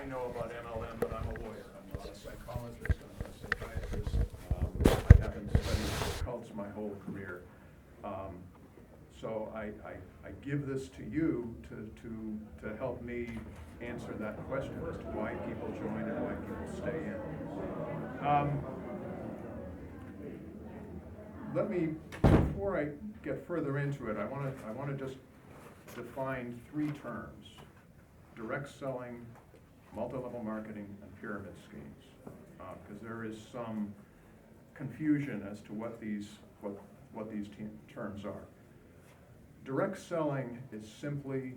know about MLM, but I'm a lawyer. I'm not a psychologist, I'm not a psychiatrist. I haven't studied cults my whole career. So I give this to you to help me answer that question as to why people join and why people stay in. Let me, before I get further into it, I want to just define three terms: direct selling, multi-level marketing, and pyramid schemes, because there is some confusion as to what these terms are. Direct selling is simply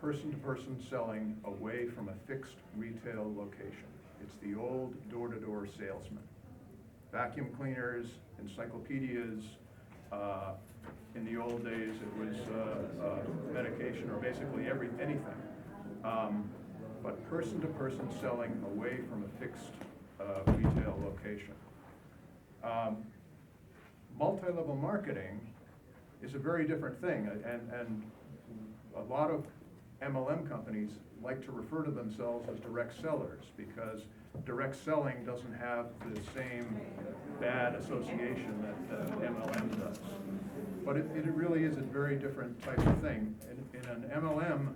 person-to-person selling away from a fixed retail location. It's the old door-to-door salesman. Vacuum cleaners, encyclopedias, in the old days it was medication or basically anything. But person-to-person selling away from a fixed retail location. Multi-level marketing is a very different thing, and a lot of MLM companies like to refer to themselves as direct sellers because direct selling doesn't have the same bad association that MLM does. But it really is a very different type of thing. In an MLM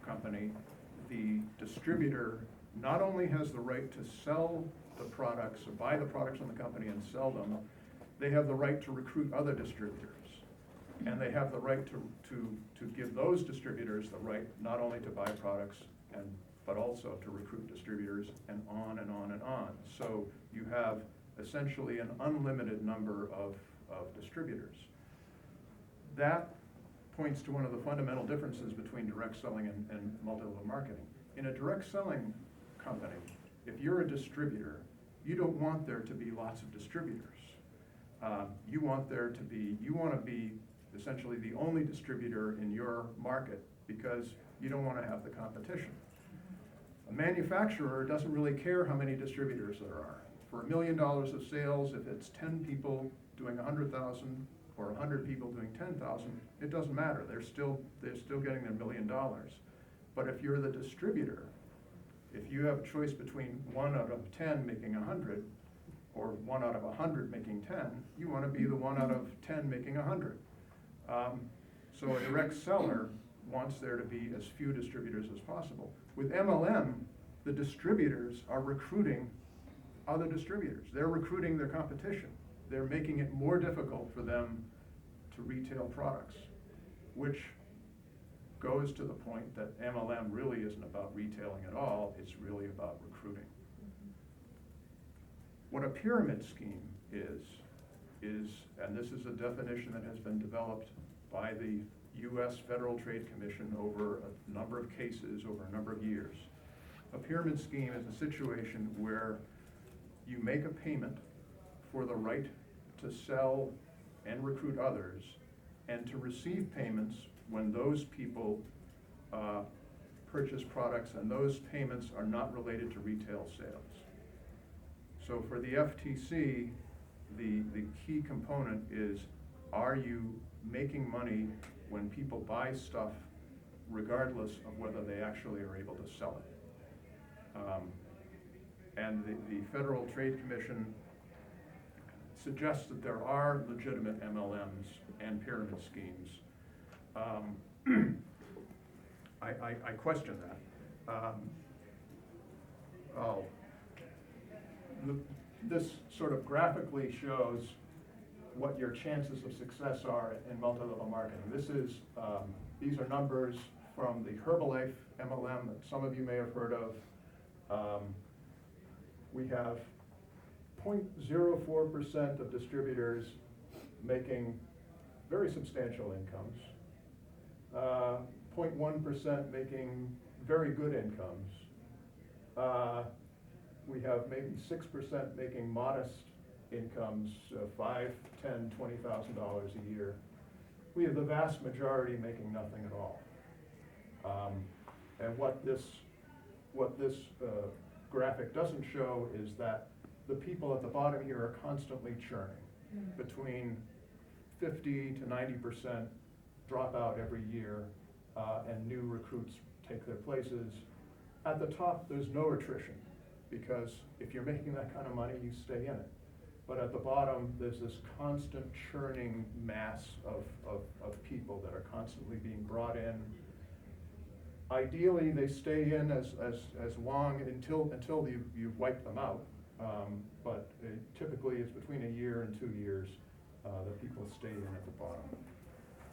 company, the distributor not only has the right to sell the products or buy the products from the company and sell them, they have the right to recruit other distributors. And they have the right to give those distributors the right not only to buy products but also to recruit distributors, and on and on and on. So you have essentially an unlimited number of distributors. That points to one of the fundamental differences between direct selling and multi-level marketing. In a direct selling company, if you're a distributor, you don't want there to be lots of distributors. You want to be essentially the only distributor in your market because you don't want to have the competition. A manufacturer doesn't really care how many distributors there are. For $1 million of sales, if it's 10 people doing 100,000 or 100 people doing 10,000, it doesn't matter. They're still getting their $1 million. But if you're the distributor, if you have a choice between 1 out of 10 making 100 or 1 out of 100 making 10, you want to be the 1 out of 10 making 100. So a direct seller wants there to be as few distributors as possible. With MLM, the distributors are recruiting other distributors. They're recruiting their competition. They're making it more difficult for them to retail products, which goes to the point that MLM really isn't about retailing at all, it's really about recruiting. What a pyramid scheme is, and this is a definition that has been developed by the U.S. Federal Trade Commission over a number of cases, over a number of years. A pyramid scheme is a situation where you make a payment for the right to sell and recruit others, and to receive payments when those people purchase products, and those payments are not related to retail sales. So for the FTC, the key component is, are you making money when people buy stuff regardless of whether they actually are able to sell it? And the Federal Trade Commission suggests that there are legitimate MLMs and pyramid schemes. I question that. This sort of graphically shows what your chances of success are in multi-level marketing. These are numbers from the Herbalife MLM that some of you may have heard of. We have 0.04% of distributors making very substantial incomes, 0.1% making very good incomes. We have maybe 6% making modest incomes, $5,000, $10,000, $20,000 a year. We have the vast majority making nothing at all. And what this graphic doesn't show is that the people at the bottom here are constantly churning. Between 50 to 90% drop out every year, and new recruits take their places. At the top, there's no attrition, because if you're making that kind of money, you stay in it. But at the bottom, there's this constant churning mass of people that are constantly being brought in. Ideally, they stay in as long until you've wiped them out. But typically it's between a year and 2 years that people stay in at the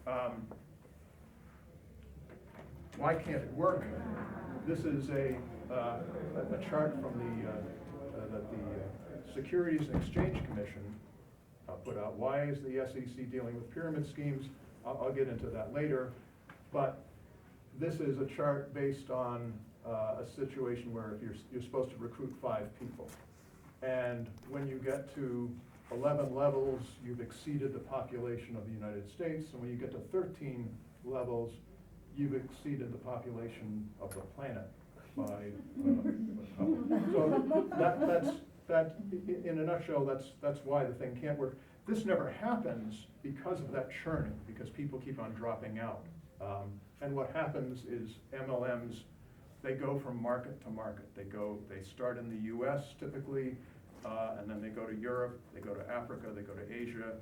bottom. Why can't it work? This is a chart from that the Securities and Exchange Commission put out. Why is the SEC dealing with pyramid schemes? I'll get into that later. But this is a chart based on a situation where if you're supposed to recruit 5 people. And when you get to 11 levels, you've exceeded the population of the United States. And when you get to 13 levels, you've exceeded the population of the planet by a couple. So that in a nutshell, that's why the thing can't work. This never happens because of that churning, because people keep on dropping out. And what happens is MLMs, they go from market to market. They start in the US typically, and then they go to Europe, they go to Africa, they go to Asia.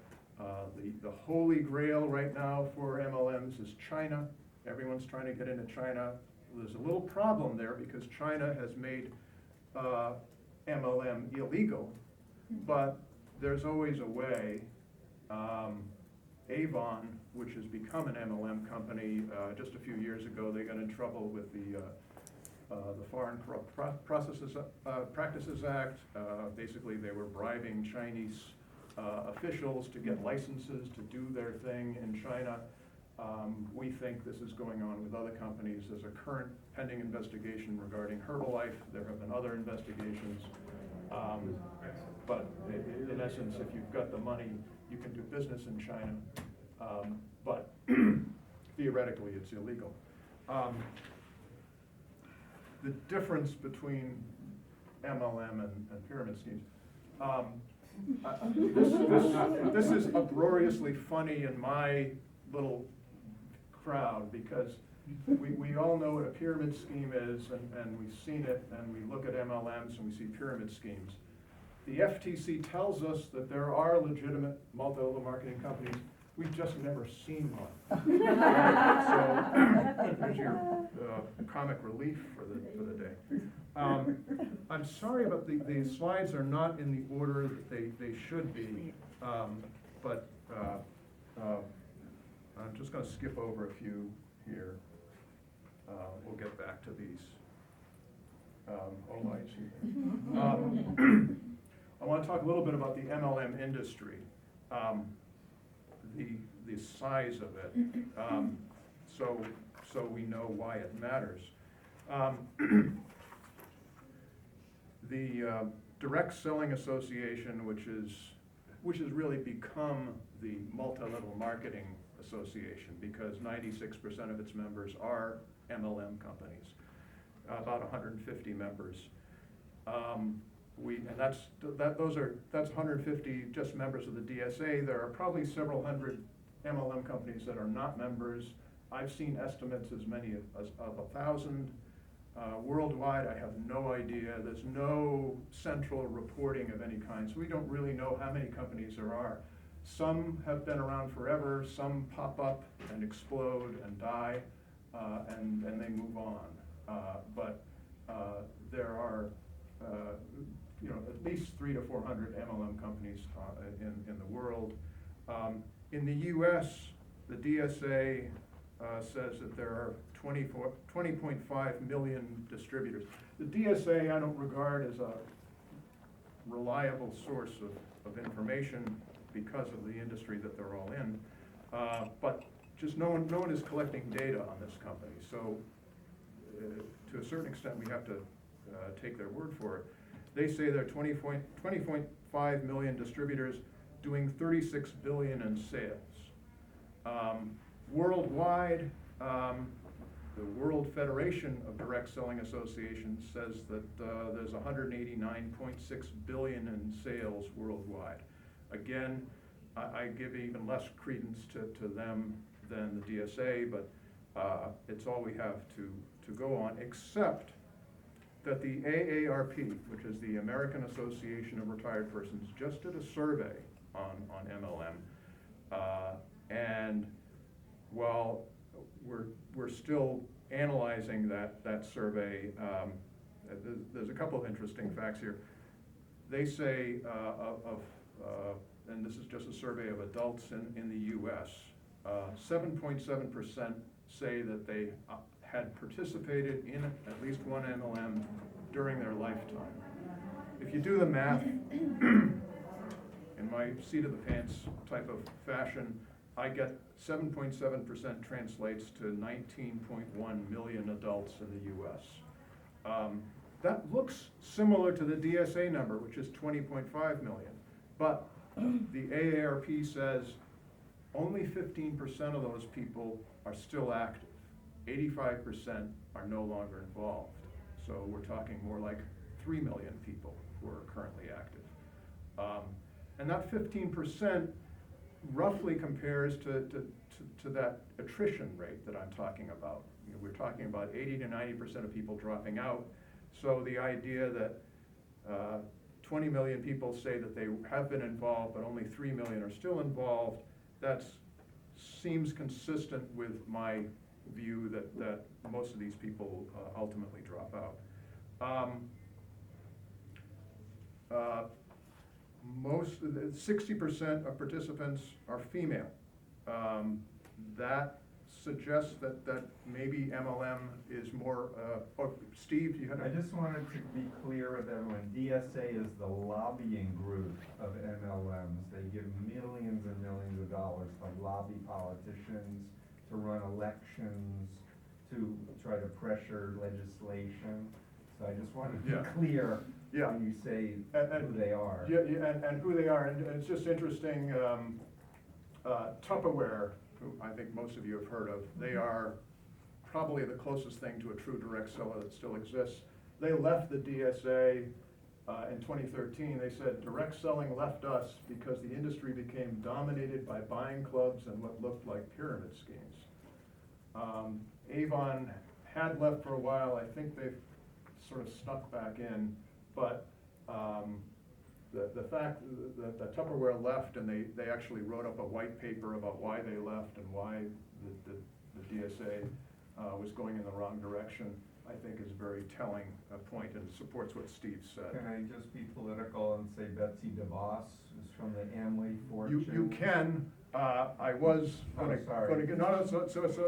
The holy grail right now for MLMs is China. Everyone's trying to get into China. There's a little problem there because China has made MLM illegal, but there's always a way. Avon, which has become an MLM company, just a few years ago, they got in trouble with the Foreign Corrupt Practices Act. Basically, they were bribing Chinese officials to get licenses to do their thing in China. We think this is going on with other companies. There's a current pending investigation regarding Herbalife. There have been other investigations. But in essence, if you've got the money, you can do business in China. But theoretically, it's illegal. The difference between MLM and pyramid schemes. This is uproariously funny in my little crowd because we all know what a pyramid scheme is, and we've seen it, and we look at MLMs and we see pyramid schemes. The FTC tells us that there are legitimate multi-level marketing companies. We've just never seen one. So there's your comic relief for the day. I'm sorry, but the slides are not in the order that they should be. But I'm just going to skip over a few here. We'll get back to these. Oh, I see. I want to talk a little bit about the MLM industry, the size of it, so we know why it matters. The Direct Selling Association, which has really become the multi-level marketing association because 96% of its members are MLM companies, about 150 members. That's 150 just members of the DSA. There are probably several hundred MLM companies that are not members. I've seen estimates as many as 1,000. Worldwide, I have no idea. There's no central reporting of any kind, so we don't really know how many companies there are. Some have been around forever, some pop up and explode and die, and they move on. But there are at least 300 to 400 MLM companies in the world. In the US, the DSA says that there are 20.5 million distributors. The DSA I don't regard as a reliable source of information because of the industry that they're all in. But just no one is collecting data on this company. So to a certain extent, we have to take their word for it. They say there are 20.5 million distributors doing 36 billion in sales. Worldwide, the World Federation of Direct Selling Associations says that there's 189.6 billion in sales worldwide. Again, I give even less credence to them than the DSA, but it's all we have to go on, except that the AARP, which is the American Association of Retired Persons, just did a survey on MLM. And while we're still analyzing that survey, there's a couple of interesting facts here. They say and this is just a survey of adults in the US, 7.7% say that they had participated in at least one MLM during their lifetime. If you do the math, in my seat of the pants type of fashion, I get 7.7% translates to 19.1 million adults in the US. That looks similar to the DSA number, which is 20.5 million. But the AARP says only 15% of those people are still active. 85% are no longer involved. So we're talking more like 3 million people who are currently active. And that 15% roughly compares to that attrition rate that I'm talking about. You know, we're talking about 80 to 90% of people dropping out. So the idea that 20 million people say that they have been involved, but only 3 million are still involved, that seems consistent with my view that most of these people ultimately drop out. 60% of participants are female. That suggests that maybe MLM is more, Steve, you had I just wanted to be clear with everyone, DSA is the lobbying group of MLMs. They give millions and millions of dollars to lobby politicians, to run elections, to try to pressure legislation. So I just wanted to be clear when you say who they are. Yeah, and who they are, and it's just interesting, Tupperware, who I think most of you have heard of, they are probably the closest thing to a true direct seller that still exists. They left the DSA in 2013. They said direct selling left us because the industry became dominated by buying clubs and what looked like pyramid schemes. Avon had left for a while. I think they've sort of snuck back in, but the fact that Tupperware left, and they actually wrote up a white paper about why they left and why the DSA was going in the wrong direction, I think is a very telling point and supports what Steve said. Can I just be political and say Betsy DeVos is from the Amway fortune? You can. I was going to get, no, so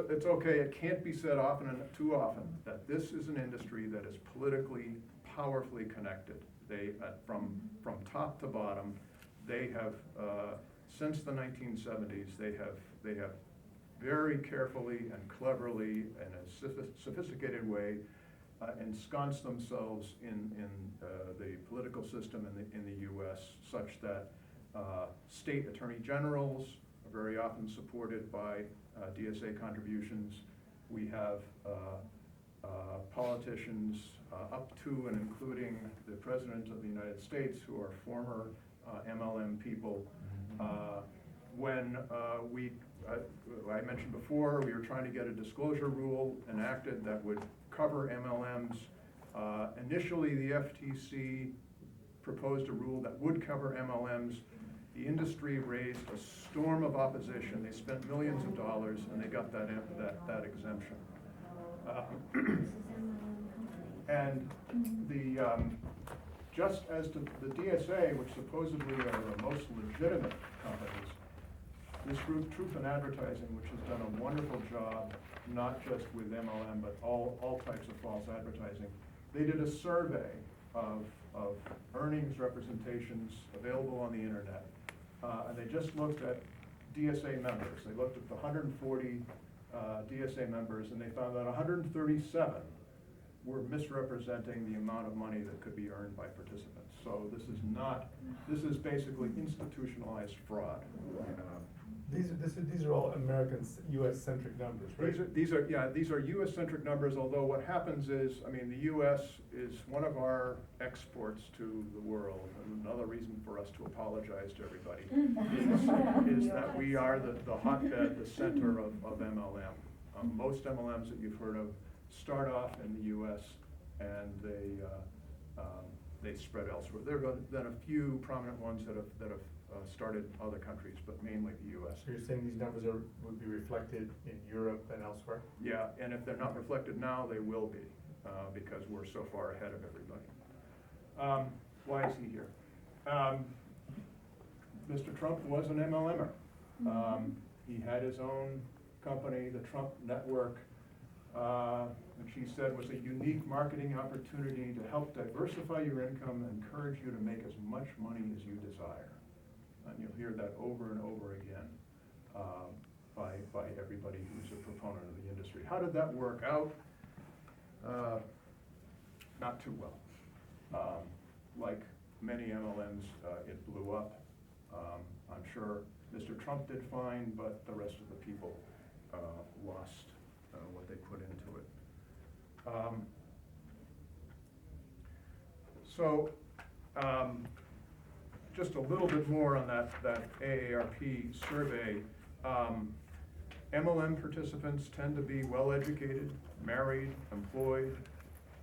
it's okay. It can't be said often and too often that this is an industry that is politically powerfully connected. They, from top to bottom, they have, since the 1970s, they have very carefully and cleverly, in a sophisticated way, ensconced themselves in the political system in the U.S. such that state attorney generals are very often supported by DSA contributions. We have politicians up to and including the President of the United States who are former MLM people. When I mentioned before, we were trying to get a disclosure rule enacted that would cover MLMs. Initially, the FTC proposed a rule that would cover MLMs. The industry raised a storm of opposition. They spent millions of dollars, and they got that exemption. And just as to the DSA, which supposedly are the most legitimate companies, this group, Truth in Advertising, which has done a wonderful job, not just with MLM, but all types of false advertising, they did a survey of earnings representations available on the internet. And they just looked at DSA members. They looked at the 140 DSA members, and they found that 137 were misrepresenting the amount of money that could be earned by participants. So this is basically institutionalized fraud. These are all American, U.S.-centric numbers, right? These are U.S.-centric numbers, although what happens is, I mean, the U.S. is one of our exports to the world. And another reason for us to apologize to everybody is that we are the hotbed, the center of MLM. Most MLMs that you've heard of start off in the U.S. and they spread elsewhere. There have been a few prominent ones that have started other countries, but mainly the U.S. So you're saying these numbers would be reflected in Europe and elsewhere? Yeah, and if they're not reflected now, they will be, because we're so far ahead of everybody. Why is he here? Mr. Trump was an MLMer. He had his own company, the Trump Network, which he said was a unique marketing opportunity to help diversify your income and encourage you to make as much money as you desire. And you'll hear that over and over again by everybody who's a proponent of the industry. How did that work out? Not too well. Like many MLMs, it blew up. I'm sure Mr. Trump did fine, but the rest of the people lost what they put into it. Just a little bit more on that AARP survey. MLM participants tend to be well-educated, married, employed.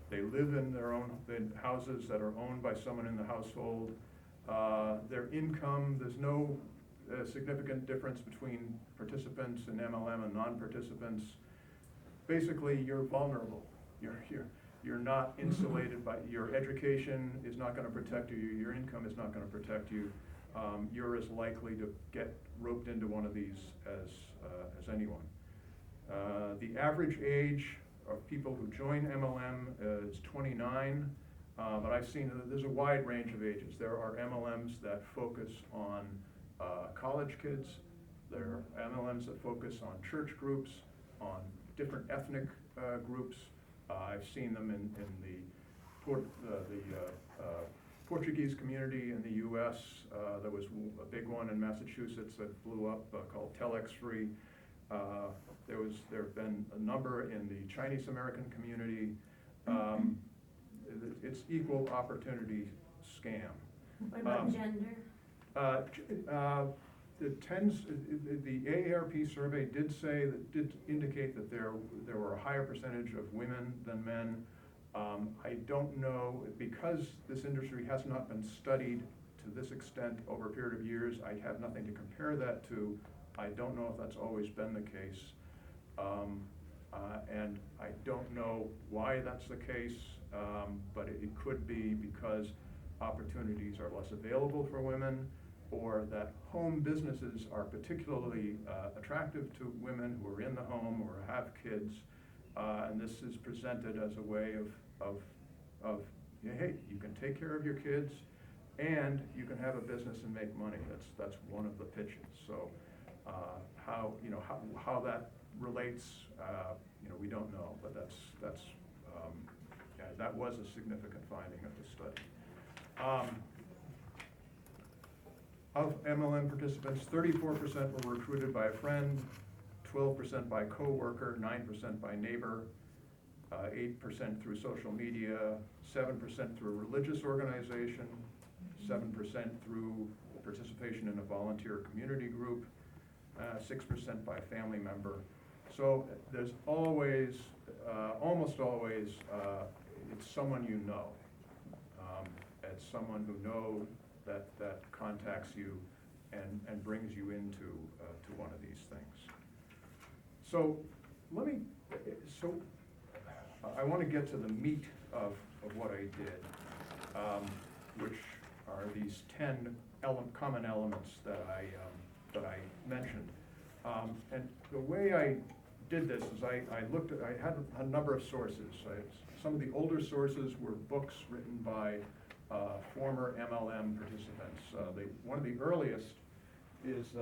They live in their own houses that are owned by someone in the household. Their income, there's no significant difference between participants in MLM and non-participants. Basically, you're vulnerable. You're not insulated by, your education is not going to protect you, your income is not going to protect you. You're as likely to get roped into one of these as anyone. The average age of people who join MLM is 29, but I've seen that there's a wide range of ages. There are MLMs that focus on college kids. There are MLMs that focus on church groups, on different ethnic groups. I've seen them in the Portuguese community in the U.S. There was a big one in Massachusetts that blew up called Telex Free. There have been a number in the Chinese American community. It's equal opportunity scam. What about gender? The AARP survey did indicate that there were a higher percentage of women than men. I don't know, because this industry has not been studied to this extent over a period of years, I have nothing to compare that to. I don't know if that's always been the case. And I don't know why that's the case, but it could be because opportunities are less available for women, or that home businesses are particularly attractive to women who are in the home or have kids, and this is presented as a way of hey, you can take care of your kids and you can have a business and make money. That's one of the pitches. So how that relates, we don't know, but that was a significant finding of the study. Of MLM participants, 34% were recruited by a friend, 12% by coworker, 9% by neighbor, 8% through social media, 7% through a religious organization, 7% through participation in a volunteer community group, 6% by a family member. So there's always, almost always, it's someone you know. It's someone who knows that contacts you and brings you into to one of these things. So I want to get to the meat of what I did, which are these 10 common elements that I mentioned. And the way I did this is I had a number of sources. Some of the older sources were books written by former MLM participants. One of the earliest is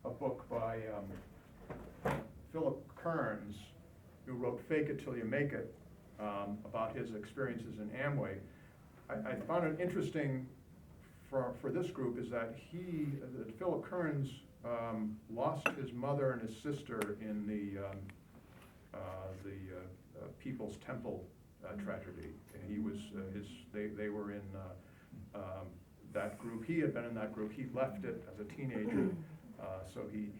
a book by Philip Kearns, who wrote Fake It Till You Make It, about his experiences in Amway. I found it interesting for this group is that Philip Kearns lost his mother and his sister in the People's Temple tragedy. And he was they were in that group. He had been in that group. He left it as a teenager, so he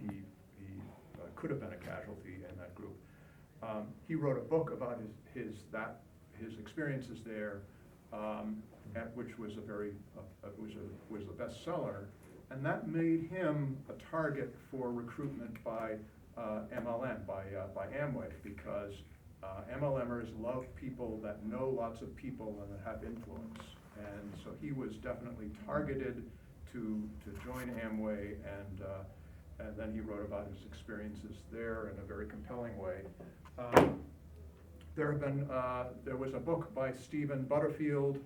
could have been a casualty in that group. He wrote a book about his experiences there, which was was a bestseller, and that made him a target for recruitment by MLM, by Amway, because MLMers love people that know lots of people and that have influence. And so he was definitely targeted to join Amway, and then he wrote about his experiences there in a very compelling way. There was a book by Stephen Butterfield,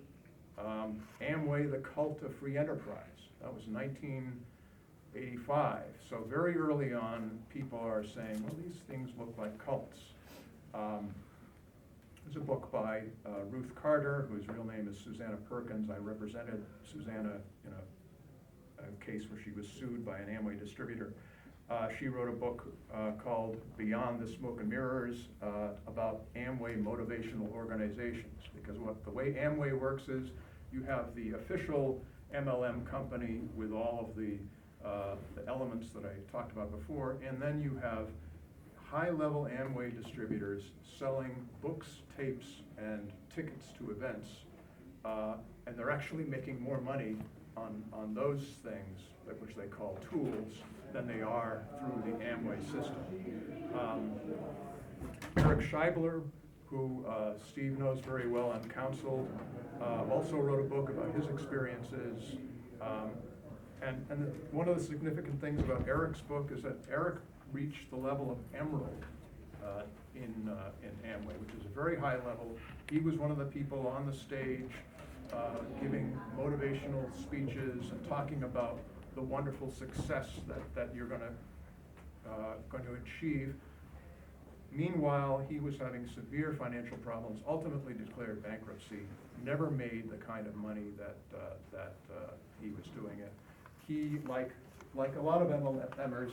Amway, the Cult of Free Enterprise. That was 1985. So very early on, people are saying, well, these things look like cults. There's a book by Ruth Carter, whose real name is Susanna Perkins. I represented Susanna in a case where she was sued by an Amway distributor. She wrote a book called Beyond the Smoke and Mirrors about Amway motivational organizations, because the way Amway works is you have the official MLM company with all of the elements that I talked about before, and then you have high-level Amway distributors selling books, tapes, and tickets to events, and they're actually making more money on those things, which they call tools, than they are through the Amway system. Eric Scheibler, who Steve knows very well on counsel, also wrote a book about his experiences. And one of the significant things about Eric's book is that Eric reached the level of emerald in Amway, which is a very high level. He was one of the people on the stage giving motivational speeches and talking about the wonderful success that you're going to achieve. Meanwhile, he was having severe financial problems, ultimately declared bankruptcy, never made the kind of money that he was doing it. He, like a lot of MLMers,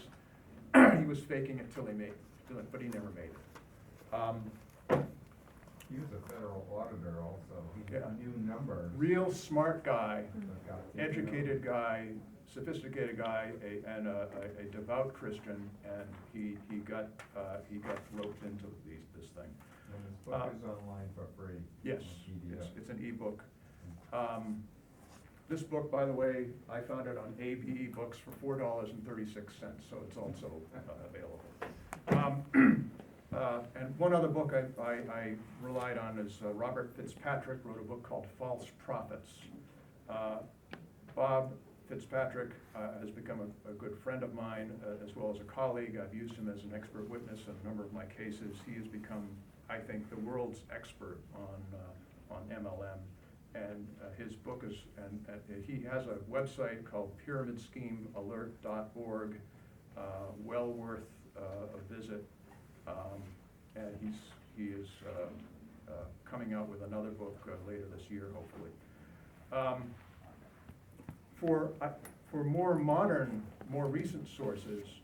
he was faking it till he made it, but he never made it. He was a federal auditor also. He Yeah. knew numbers. Real smart guy, but got to educated guy, sophisticated guy, and a devout Christian, and he got roped into this thing. And his book is online for free. Yes, on PDF. it's an ebook. This book, by the way, I found it on ABE Books for $4.36, so it's also available. And one other book I relied on is Robert Fitzpatrick wrote a book called False Prophets. Bob Fitzpatrick has become a good friend of mine, as well as a colleague. I've used him as an expert witness in a number of my cases. He has become, I think, the world's expert on MLM. And his book is, and he has a website called pyramidschemealert.org, well worth a visit. And he is coming out with another book later this year, hopefully. For more modern, more recent sources,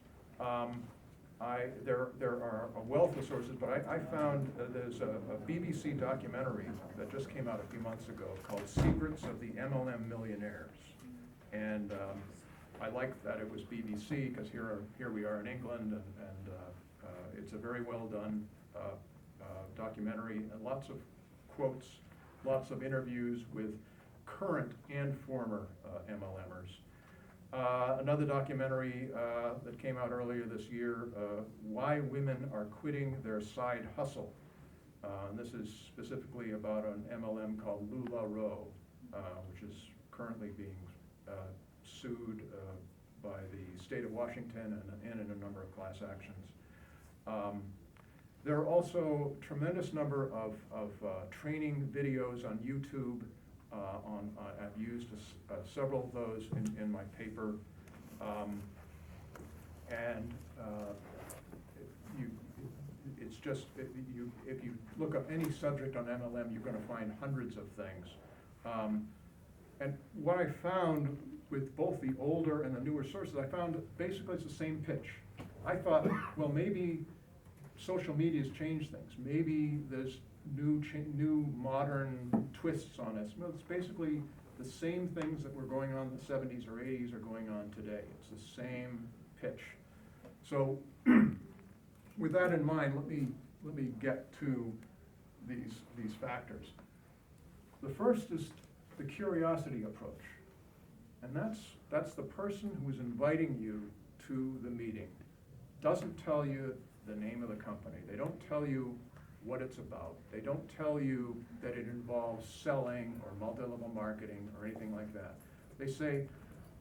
there are a wealth of sources, but I found there's a BBC documentary that just came out a few months ago called Secrets of the MLM Millionaires. And I liked that it was BBC, because here we are in England, and it's a very well done documentary, and lots of quotes, lots of interviews with current and former MLMers. Another documentary that came out earlier this year, Why Women Are Quitting Their Side Hustle. And this is specifically about an MLM called LuLaRoe, which is currently being sued by the state of Washington and in a number of class actions. There are also a tremendous number of training videos on YouTube. I've used several of those in my paper, it's just, if you look up any subject on MLM, you're going to find hundreds of things. And what I found with both the older and the newer sources, I found basically it's the same pitch. I thought, well, maybe social media's changed things. Maybe there's new modern twists on it. No, it's basically the same things that were going on in the 70s or 80s are going on today. It's the same pitch. So with that in mind, let me get to these factors. The first is the curiosity approach. And that's the person who's inviting you to the meeting. Doesn't tell you the name of the company. They don't tell you what it's about. They don't tell you that it involves selling or multi-level marketing or anything like that. They say,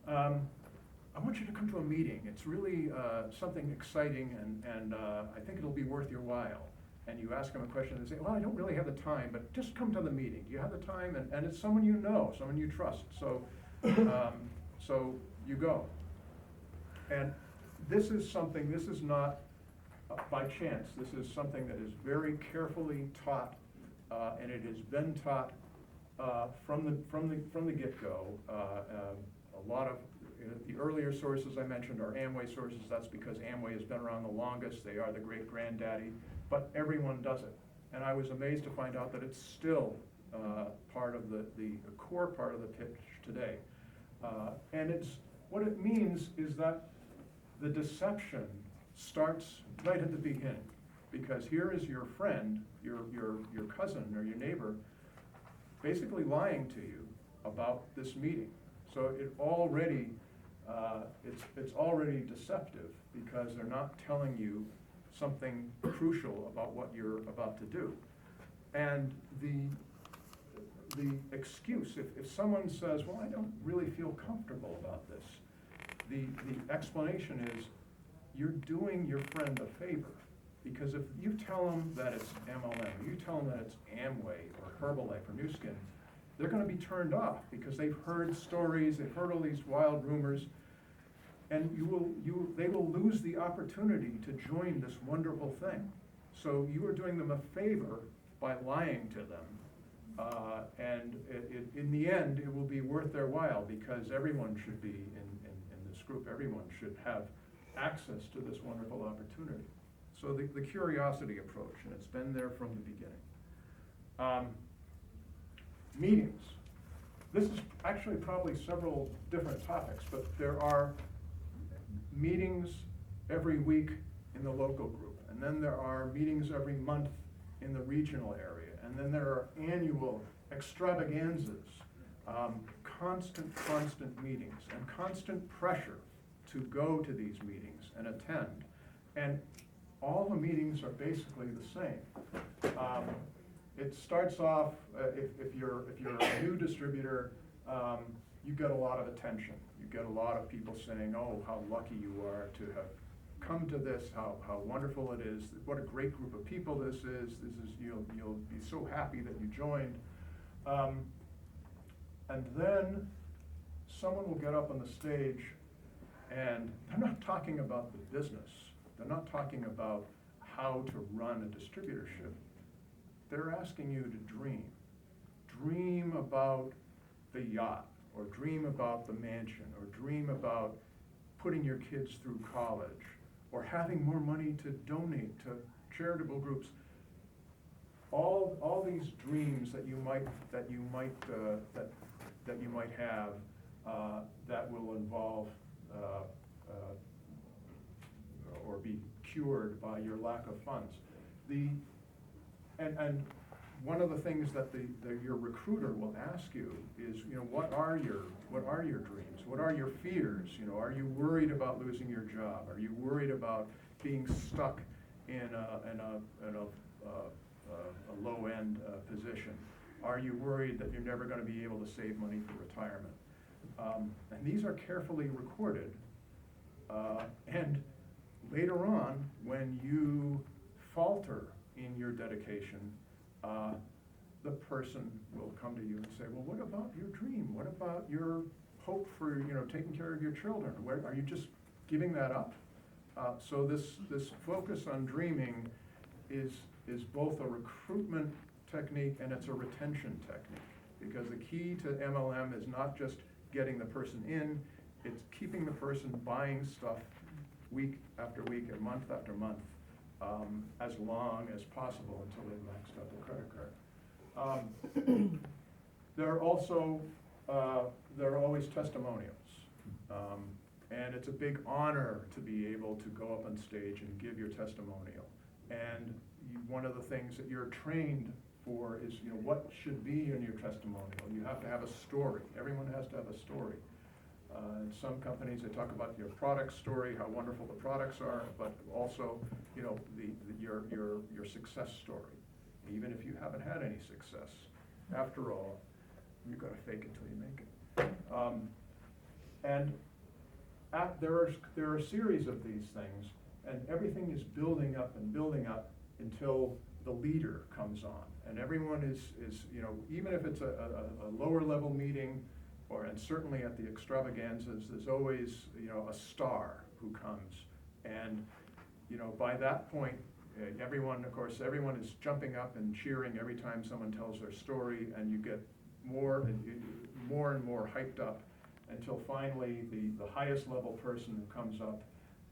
I want you to come to a meeting. It's really something exciting, and I think it'll be worth your while. And you ask them a question, and they say, well, I don't really have the time, but just come to the meeting. Do you have the time? And it's someone you know, someone you trust. So, so you go. And this is something, this is not by chance. This is something that is very carefully taught, and it has been taught from the get-go. A lot of the earlier sources I mentioned are Amway sources. That's because Amway has been around the longest. They are the great granddaddy, but everyone does it. And I was amazed to find out that it's still part of the core part of the pitch today. And what it means is that the deception starts right at the beginning, because here is your friend, your cousin or your neighbor, basically lying to you about this meeting. So it already it's already deceptive, because they're not telling you something crucial about what you're about to do. And the excuse, if someone says, well, I don't really feel comfortable about this, the explanation is, you're doing your friend a favor. Because if you tell them that it's MLM, you tell them that it's Amway or Herbalife or Nu Skin, they're going to be turned off because they've heard stories, they've heard all these wild rumors, and they will lose the opportunity to join this wonderful thing. So you are doing them a favor by lying to them, and in the end, it will be worth their while, because everyone should be in this group. Everyone should have access to this wonderful opportunity. So the curiosity approach, and it's been there from the beginning. Meetings. This is actually probably several different topics, but there are meetings every week in the local group, and then there are meetings every month in the regional area, and then there are annual extravaganzas, constant meetings, and constant pressure to go to these meetings and attend. And all the meetings are basically the same. It starts off, if you're a new distributor, you get a lot of attention. You get a lot of people saying, oh, how lucky you are to have come to this, how wonderful it is, what a great group of people this is, you'll be so happy that you joined. And then someone will get up on the stage, and they're not talking about the business. They're not talking about how to run a distributorship. They're asking you to dream. Dream about the yacht, or dream about the mansion, or dream about putting your kids through college, or having more money to donate to charitable groups. All these dreams that you might have that will involve or be cured by your lack of funds. And one of the things that your recruiter will ask you is, what are your dreams? What are your fears? Are you worried about losing your job? Are you worried about being stuck in a low-end position? Are you worried that you're never going to be able to save money for retirement? And these are carefully recorded. And later on, when you falter in your dedication, the person will come to you and say, well, what about your dream? What about your hope for taking care of your children? Where are you just giving that up? So this focus on dreaming is both a recruitment technique and it's a retention technique, because the key to MLM is not just getting the person in, it's keeping the person buying stuff week after week and month after month, as long as possible until they've maxed out the credit card. There are always testimonials, and it's a big honor to be able to go up on stage and give your testimonial. And one of the things that you're trained for is, what should be in your testimonial. You have to have a story. Everyone has to have a story. In some companies, they talk about your product story, how wonderful the products are, but also, your success story. Even if you haven't had any success, after all, you've got to fake it till you make it. There are a series of these things, and everything is building up and building up until the leader comes on. And everyone is even if it's a lower level meeting, and certainly at the extravaganzas, there's always, a star who comes. And, by that point, everyone is jumping up and cheering every time someone tells their story, and you get more and more hyped up until finally the highest level person who comes up,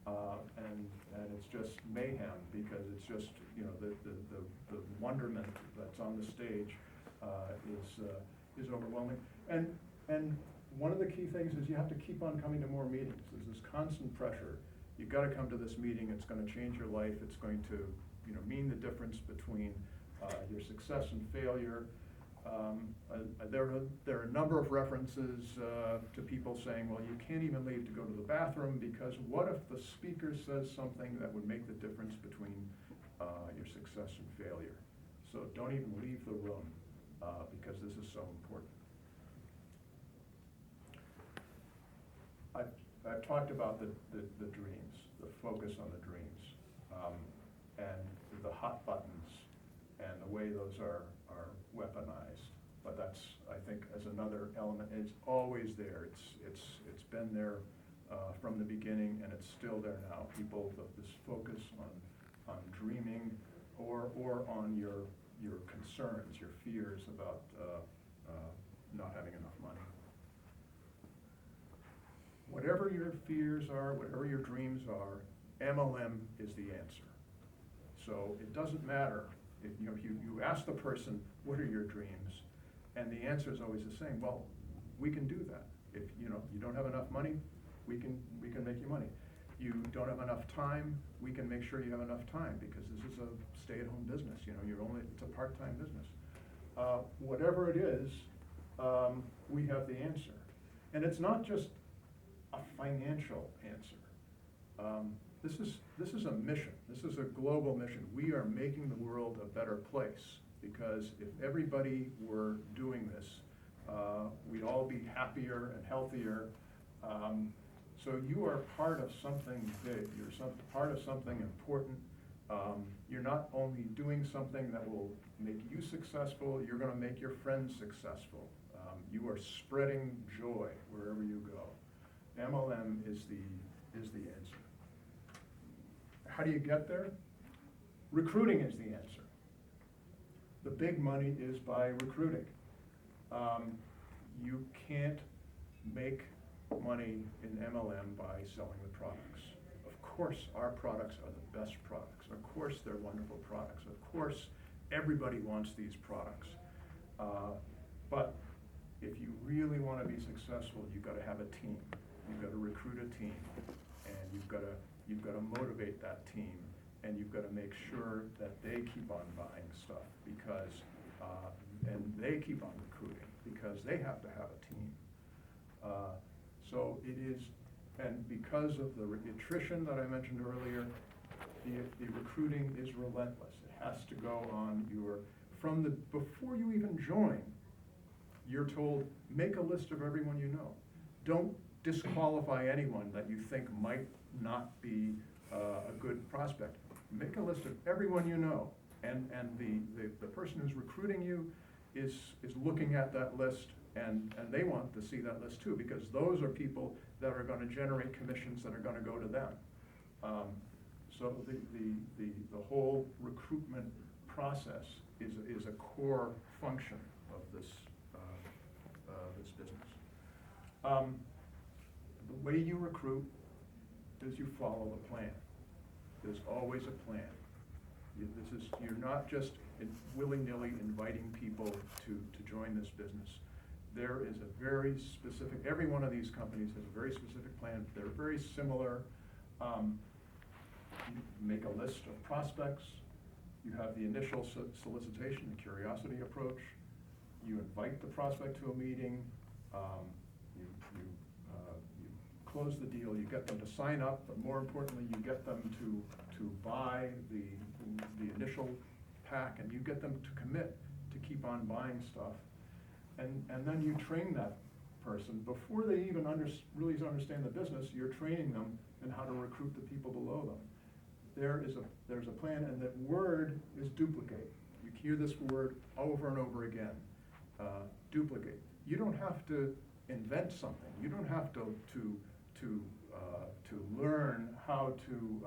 and it's just mayhem, because it's just, the wonderment that's on the stage is overwhelming. And one of the key things is you have to keep on coming to more meetings. There's this constant pressure. You've got to come to this meeting. It's going to change your life. It's going to, mean the difference between your success and failure. There are a number of references to people saying, well, you can't even leave to go to the bathroom, because what if the speaker says something that would make the difference between your success and failure? So don't even leave the room, because this is so important. I've talked about the dreams, the focus on the dreams, and the hot buttons, and the way those are weaponized. But that's, I think, as another element. It's always there. It's been there from the beginning, and it's still there now. People, this focus on dreaming, or on your concerns, your fears about not having enough money. Whatever your fears are, whatever your dreams are, MLM is the answer. So it doesn't matter if you ask the person, what are your dreams? And the answer is always the same. Well, we can do that. If you don't have enough money, we can make you money. You don't have enough time, we can make sure you have enough time, because this is a stay-at-home business. It's a part-time business. Whatever it is, we have the answer. And it's not just a financial answer. This is a mission. This is a global mission. We are making the world a better place, because if everybody were doing this, we'd all be happier and healthier. So you are part of something big. You're part of something important. You're not only doing something that will make you successful, you're going to make your friends successful. You are spreading joy wherever you go. MLM is the answer. How do you get there? Recruiting is the answer. The big money is by recruiting. You can't make money in MLM by selling the products. Of course, our products are the best products. Of course, they're wonderful products. Of course, everybody wants these products. But if you really want to be successful, you've got to have a team. You've got to recruit a team, and you've got to motivate that team, and you've got to make sure that they keep on buying stuff, because and they keep on recruiting, because they have to have a team. So it is, and because of the attrition that I mentioned earlier, the recruiting is relentless. It has to go on before you even join, you're told, make a list of everyone you know. Don't disqualify anyone that you think might not be a good prospect. Make a list of everyone you know, and the person who's recruiting you is looking at that list, and they want to see that list too, because those are people that are going to generate commissions that are going to go to them. So the whole recruitment process is a core function of this business. The way you recruit is you follow the plan. There's always a plan. You're not just willy-nilly inviting people to join this business. There is a very specific, every one of these companies has a very specific plan. They're very similar. You make a list of prospects. You have the initial solicitation, the curiosity approach. You invite the prospect to a meeting. You close the deal. You get them to sign up, but more importantly, you get them to buy the initial pack, and you get them to commit to keep on buying stuff. And then you train that person before they even really understand the business. You're training them in how to recruit the people below them. There's a plan, and that word is duplicate. You hear this word over and over again. Duplicate. You don't have to invent something. You don't have to learn how to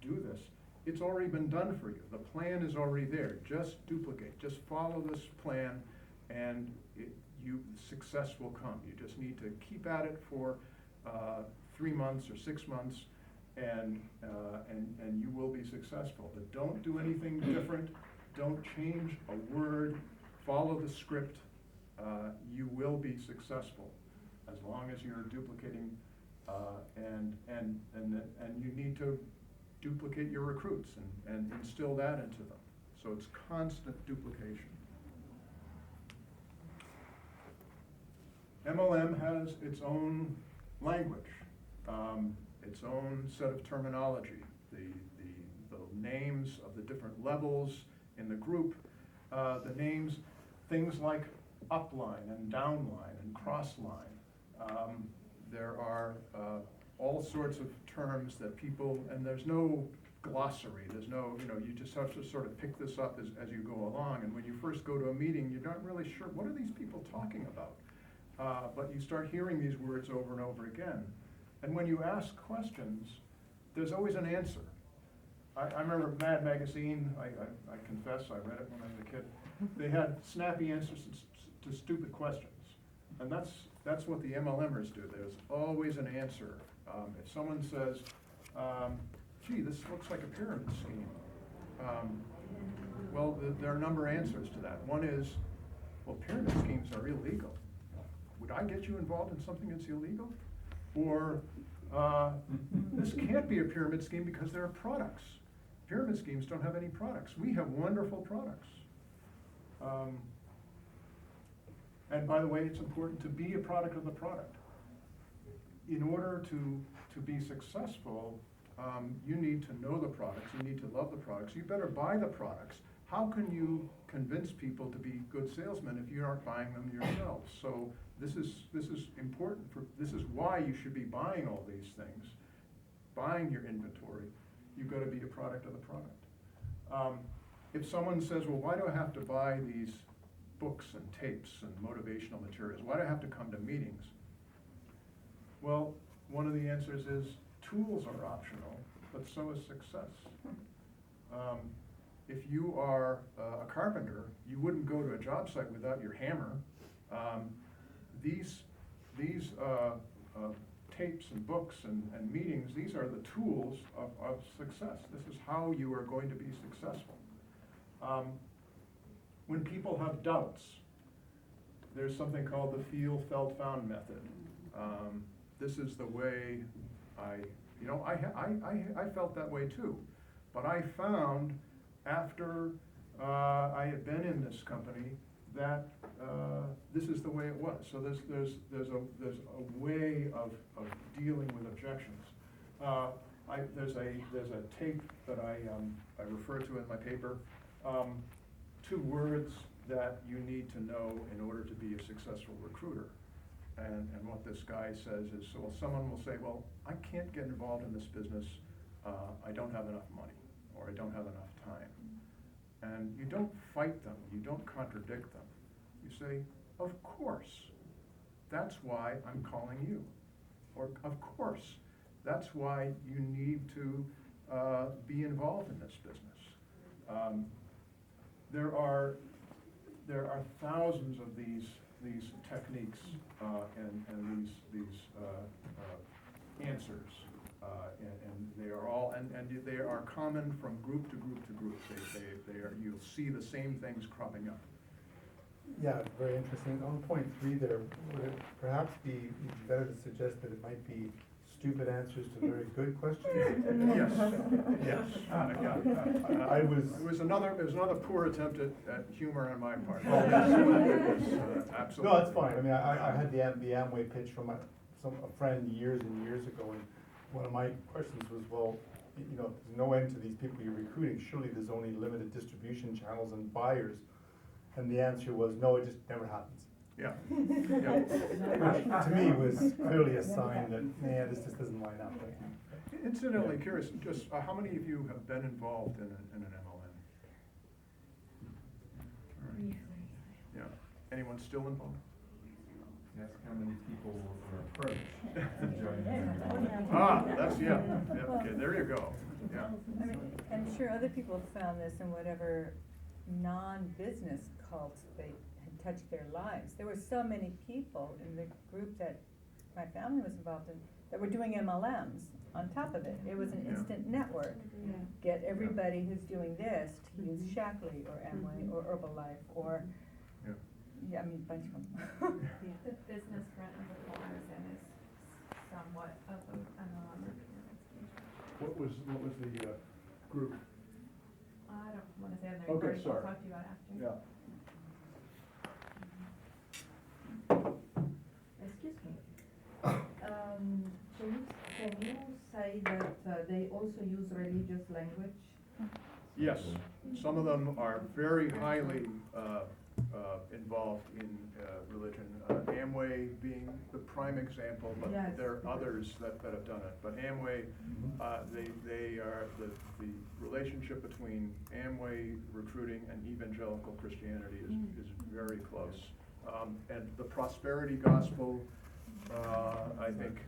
do this. It's already been done for you. The plan is already there. Just duplicate. Just follow this plan, and success will come. You just need to keep at it for 3 months or 6 months, and you will be successful. But don't do anything different. Don't change a word. Follow the script. You will be successful as long as you're duplicating, and you need to duplicate your recruits and instill that into them. So it's constant duplication. MLM has its own language, its own set of terminology, the names of the different levels in the group, the names, things like upline and downline and crossline. There are all sorts of terms that people, and there's no glossary, there's no, you just have to sort of pick this up as you go along. And when you first go to a meeting, you're not really sure, what are these people talking about? But you start hearing these words over and over again. And when you ask questions, there's always an answer. I remember Mad Magazine, I confess, I read it when I was a kid. They had snappy answers to stupid questions. And that's what the MLMers do. There's always an answer. If someone says, gee, this looks like a pyramid scheme, well, there are a number of answers to that. One is, well, pyramid schemes are illegal. Would I get you involved in something that's illegal? Or this can't be a pyramid scheme because there are products. Pyramid schemes don't have any products. We have wonderful products. And by the way, it's important to be a product of the product. In order to be successful, you need to know the products, you need to love the products, you better buy the products. How can you convince people to be good salesmen if you aren't buying them yourselves? So this is important. This is why you should be buying all these things, buying your inventory. You've got to be a product of the product. If someone says, well, why do I have to buy these books and tapes and motivational materials? Why do I have to come to meetings? Well, one of the answers is tools are optional, but so is success. If you are a carpenter, you wouldn't go to a job site without your hammer. These tapes and books and meetings, these are the tools of success. This is how you are going to be successful. When people have doubts, there's something called the feel, felt, found method. This is the way I felt that way too. But I found after I had been in this company that this is the way it was. So there's a way of dealing with objections. There's a tape that I refer to in my paper. 2 words that you need to know in order to be a successful recruiter. And what this guy says is, so someone will say, well, I can't get involved in this business. I don't have enough money, or I don't have enough time. And you don't fight them. You don't contradict them. You say, of course, that's why I'm calling you. Or, of course, that's why you need to be involved in this business. There are thousands of these techniques and these answers, and they are all and they are common from group to group to group. They are, you'll see the same things cropping up. Yeah, very interesting. On point 3 there, would it perhaps be better to suggest that it might be stupid answers to very good questions. Yes, yes. Yeah. I was. It was another poor attempt at humor on my part. Well, Absolutely. No, that's fine. I mean, I had the Amway pitch from a friend years and years ago, and one of my questions was, well, you know, there's no end to these people you're recruiting. Surely there's only limited distribution channels and buyers. And the answer was, no, it just never happens. Yeah, yeah. Which to me was clearly a sign that, man, this just doesn't line up. Right? Incidentally, curious, just how many of you have been involved in an MLM? All right. Yeah. Anyone still involved? Yes, how many people were approached to join them? Ah, that's, yeah, okay, there you go, yeah. I mean, I'm sure other people found this in whatever non-business cults they had touched their lives. There were so many people in the group that my family was involved in that were doing MLMs on top of it. It was an Yeah. instant network. Get everybody who's doing this to use Shackley or Amway or Herbalife or, Yeah. yeah, I mean, a bunch of them. The business front of the Coercive is somewhat of an alarm. What was the group? I don't wanna say on the Okay, recording, I'll sorry. talk to you about after. Yeah. Excuse me. Can you say that they also use religious language? Yes, some of them are very highly involved in religion. Amway being the prime example, but Yes. there are others that have done it. But Amway, they are, the relationship between Amway recruiting and evangelical Christianity is very close. And the prosperity gospel, I think,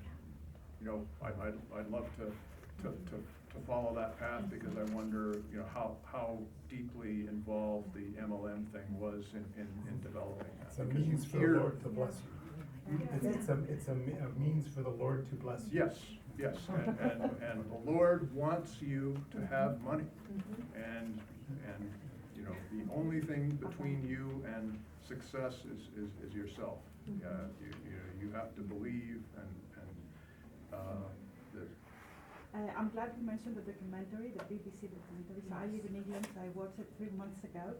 you know, I'd love to follow that path, because I wonder, you know, how deeply involved the MLM thing was in developing that. It's a Because you means for the hear- Lord to bless you. It's a means for the Lord to bless you. Yes, yes, and the Lord wants you to have money. And, you know, the only thing between you and success is yourself. You have to believe and the, I'm glad you mentioned the documentary, the BBC documentary. So I live in England, so I watched it 3 months ago.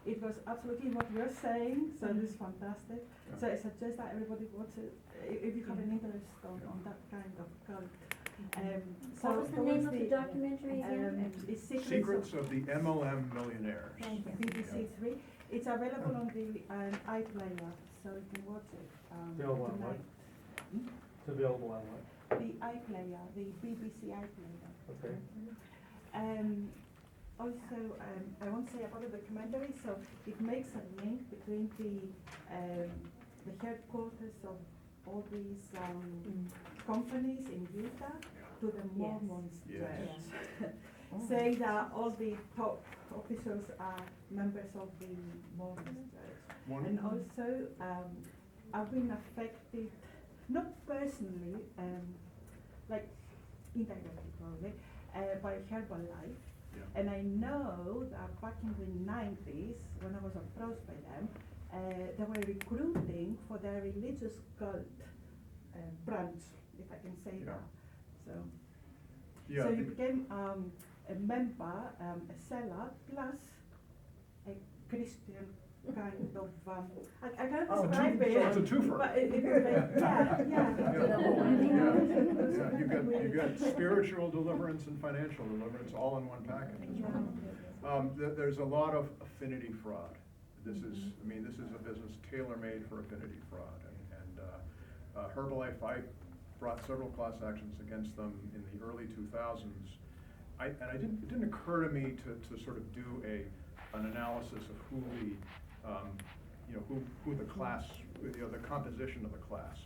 It was absolutely what you're saying, so this is fantastic. Yeah. So I suggest that everybody watch it if you have an interest on that kind of cult. What was the name of the documentary again? It's Secrets of the MLM Millionaires. Thank you. BBC Three. It's available on the iPlayer, so you can watch it Available on tonight. It's available on what? The iPlayer, the BBC iPlayer. Okay. Also, I want to say about the documentary, so it makes a link between the headquarters of all these companies in Utah to the Mormon Yes. church. Saying that all the top officials are members of the Mormon church. And also, I've been affected, not personally, like indirectly probably, by Herbalife. Yeah. And I know that back in the 90s, when I was approached by them, they were recruiting for their religious cult branch, if I can say Yeah. that. So, Yeah, so you the- became a member, a seller, plus a Christian kind of, I can't Oh, describe it. it's a twofer. But it was like, yeah. Yeah, you got spiritual deliverance and financial deliverance all in one package. There's a lot of affinity fraud. This is a business tailor-made for affinity fraud. And Herbalife, I brought several class actions against them in the early 2000s. It didn't occur to me to sort of do an analysis of who the class, the composition of the class.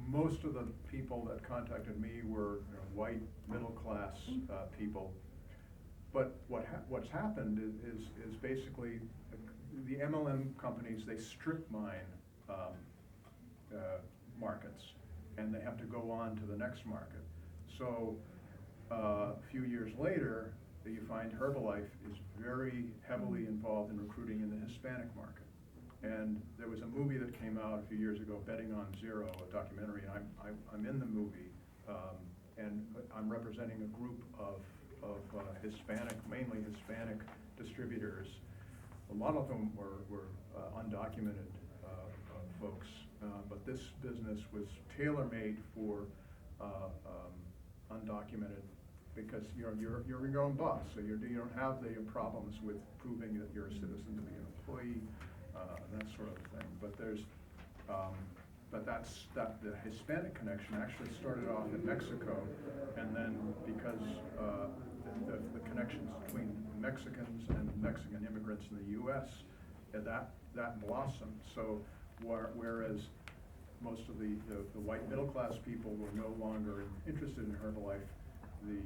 Most of the people that contacted me were white, middle-class people. But what's happened is basically the MLM companies, they strip mine markets, and they have to go on to the next market. So a few years later, you find Herbalife is very heavily involved in recruiting in the Hispanic market. And there was a movie that came out a few years ago, Betting on Zero, a documentary, and I'm in the movie. and I'm representing a group of Hispanic, mainly Hispanic distributors. A lot of them were undocumented folks, but this business was tailor-made for undocumented, because you're your own boss, so you don't have the problems with proving that you're a citizen to be an employee, that sort of thing. But there's, but the Hispanic connection actually started off in Mexico, and then because the connections between Mexicans and Mexican immigrants in the U.S., that blossomed. So whereas most of the white middle class people were no longer interested in Herbalife, the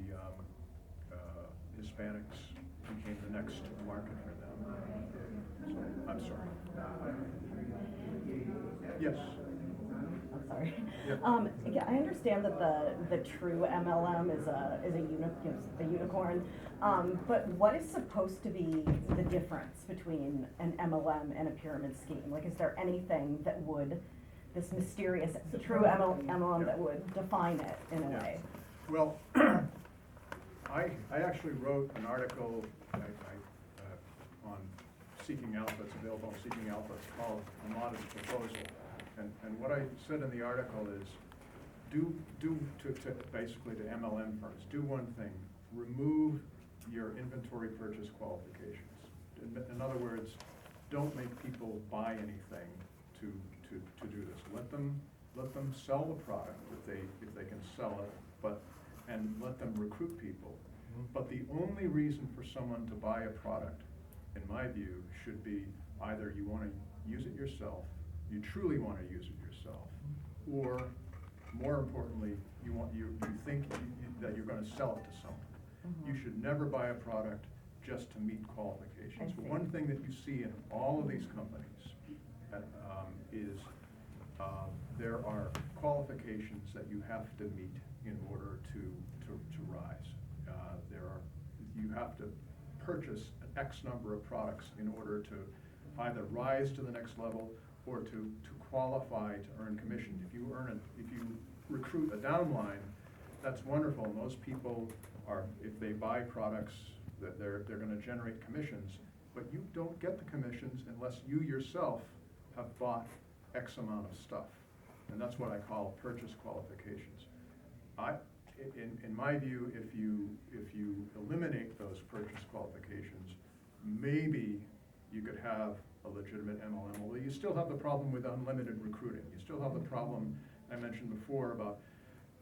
Hispanics became the next market for them. So, I'm sorry. Yes. I'm sorry. Yeah. Yeah, I understand that the true MLM is a unicorn, but what is supposed to be the difference between an MLM and a pyramid scheme? Like, is there anything that would, this mysterious true MLM that would define it in a way? Well, I actually wrote an article on Seeking Alpha. It's available on Seeking Alpha. It's called A Modest Proposal. And what I said in the article is, basically to MLM firms, do one thing: remove your inventory purchase qualifications. In other words, don't make people buy anything to do this. Let them sell the product if they can sell it, and let them recruit people. But the only reason for someone to buy a product, in my view, should be either you want to use it yourself, you truly want to use it yourself, or more importantly, you think that you're going to sell it to someone. You should never buy a product just to meet qualifications. One thing that you see in all of these companies is there are qualifications that you have to meet in order to rise. You have to purchase an X number of products in order to either rise to the next level or to qualify to earn commission. If you recruit a downline, that's wonderful. Most people are, if they buy products, that they're going to generate commissions, but you don't get the commissions unless you yourself have bought X amount of stuff. And that's what I call purchase qualifications. In my view, if you eliminate those purchase qualifications, maybe you could have a legitimate MLM, although you still have the problem with unlimited recruiting. You still have the problem I mentioned before about,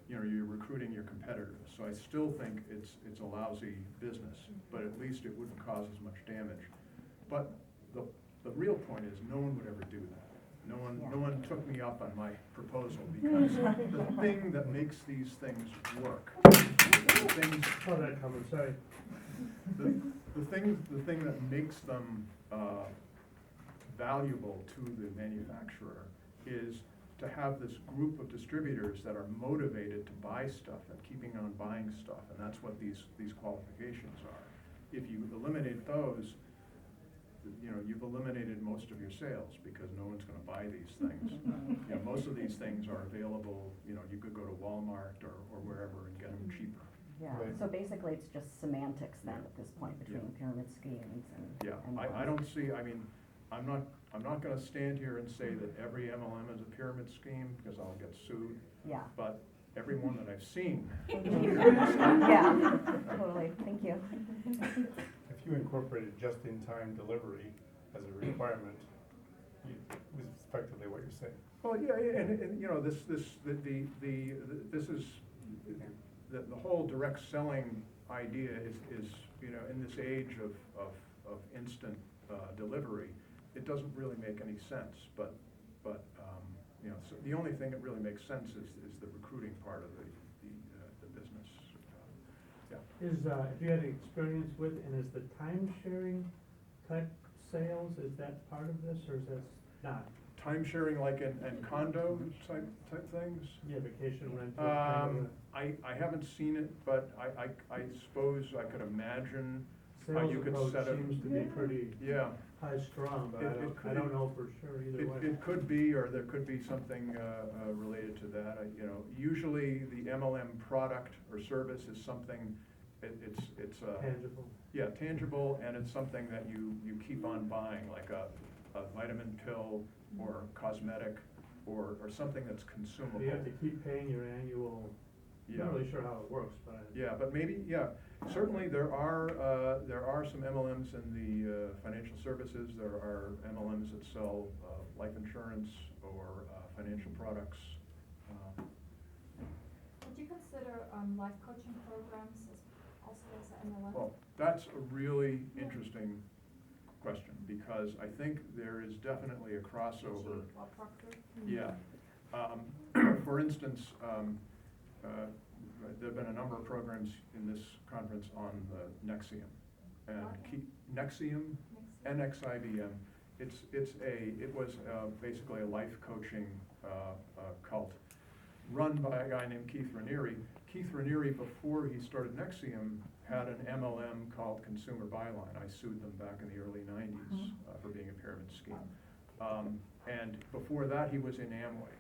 you're recruiting your competitors. So I still think it's a lousy business, but at least it wouldn't cause as much damage. But the real point is, no one would ever do that. No one took me up on my proposal, because the thing that makes these things work, the thing that makes them valuable to the manufacturer is to have this group of distributors that are motivated to buy stuff and keeping on buying stuff, and that's what these qualifications are. If you eliminate those, you've eliminated most of your sales, because no one's going to buy these things. Most of these things are available. You could go to Walmart or wherever and get them cheaper. Yeah. So basically, it's just semantics then at this point between pyramid schemes and. I don't see. I mean, I'm not going to stand here and say that every MLM is a pyramid scheme, because I'll get sued. Yeah. But every one that I've seen. Yeah. Totally. Thank you. If you incorporated just-in-time delivery as a requirement, is effectively what you're saying. Well, yeah, and this is the whole direct selling idea is in this age of instant delivery, it doesn't really make any sense. But so the only thing that really makes sense is the recruiting part of the business. Have you had experience with, and is the time sharing type sales, is that part of this, or is that not? Time sharing, like in condo type things? Yeah, vacation rental. I haven't seen it, but I suppose I could imagine sales you could approach set it. seems to be pretty Yeah. high strung, but It- I it don't, could- I don't know for sure either way. It could be, or there could be something related to that. You know, usually the MLM product or service is something, it's Tangible. yeah, tangible, and it's something that you keep on buying, like a vitamin pill or cosmetic or something that's consumable. You have to keep paying your annual, I'm Yeah. not really sure how it works, but. Yeah, but maybe, yeah, certainly there are some MLMs in the financial services. There are MLMs that sell life insurance or financial products. Would you consider, life coaching programs as, also as an MLM? Well, that's a really interesting question, because I think there is definitely a crossover. Or Proctor? Yeah. For instance, there have been a number of programs in this conference on the Nexium. And Nexium, NXIVM, it was basically a life coaching cult run by a guy named Keith Raniere. Keith Raniere, before he started Nexium, had an MLM called Consumer Byline. I sued them back in the early 90s for being a pyramid scheme. And before that, he was in Amway.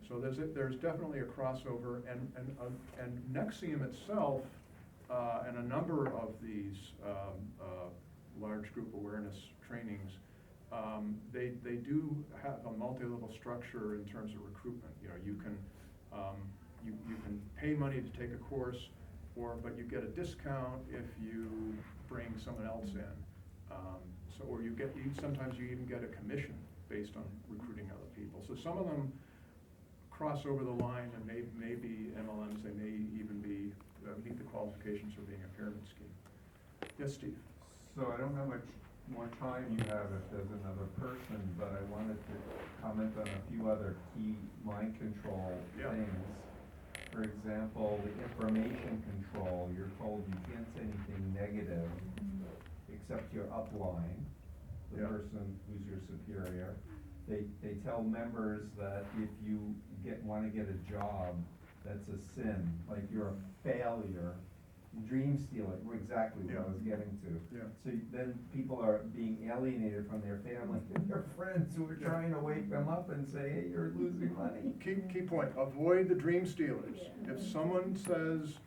So there's definitely a crossover, and Nexium itself, and a number of these large group awareness trainings, they do have a multi-level structure in terms of recruitment. You know, you can pay money to take a course, but you get a discount if you bring someone else in. Or sometimes you even get a commission based on recruiting other people. So some of them cross over the line and may be MLMs. They may even be meet the qualifications for being a pyramid scheme. Yes, Steve? So I don't know how much more time you have if there's another person, but I wanted to comment on a few other key mind control things. For example, the information control, you're told you can't say anything negative except your upline, the person who's your superior. They tell members that if you want to get a job, that's a sin, like you're a failure. Dream stealer, exactly what I was getting to. Yeah. So then people are being alienated from their family and their friends who are trying to wake them up and say, hey, you're losing money. Key point, avoid the dream stealers. If someone says,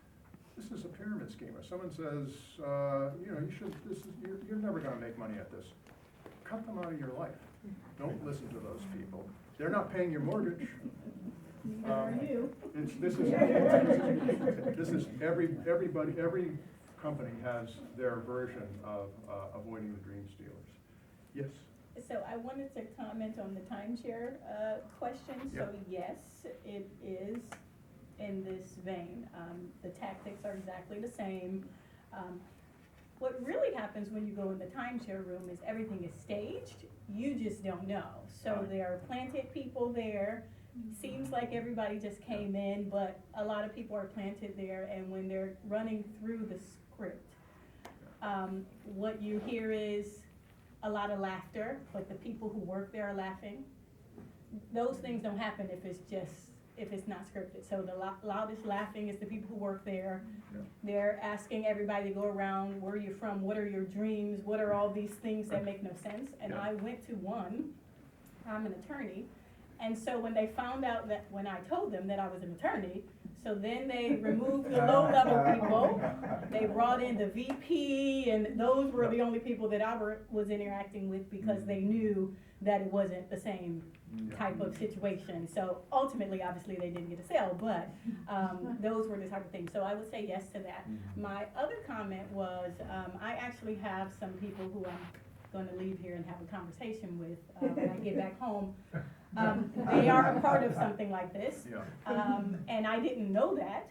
this is a pyramid scheme, or someone says, you're never gonna make money at this, cut them out of your life. Don't listen to those people. They're not paying your mortgage. This is everybody, every company has their version of avoiding the dream stealers. Yes? So I wanted to comment on the timeshare question. So yes, it is in this vein. The tactics are exactly the same. What really happens when you go in the timeshare room is everything is staged. You just don't know. So there are planted people there. Seems like everybody just came in, but a lot of people are planted there, and when they're running through the script, what you hear is a lot of laughter, but the people who work there are laughing. Those things don't happen if it's not scripted. So the loudest laughing is the people who work there. Yeah. They're asking everybody to go around, where are you from, what are your dreams, what are all these things that make no sense? And I went to one, I'm an attorney, and so when they found out that, when I told them that I was an attorney, so then they removed the low-level people, they brought in the VP, and those were the only people that I was interacting with, because they knew that it wasn't the same type of situation. So ultimately, obviously, they didn't get a sale, but those were the type of things. So I would say yes to that. My other comment was, I actually have some people who I'm going to leave here and have a conversation with when I get back home. They are a part of something like this, and I didn't know that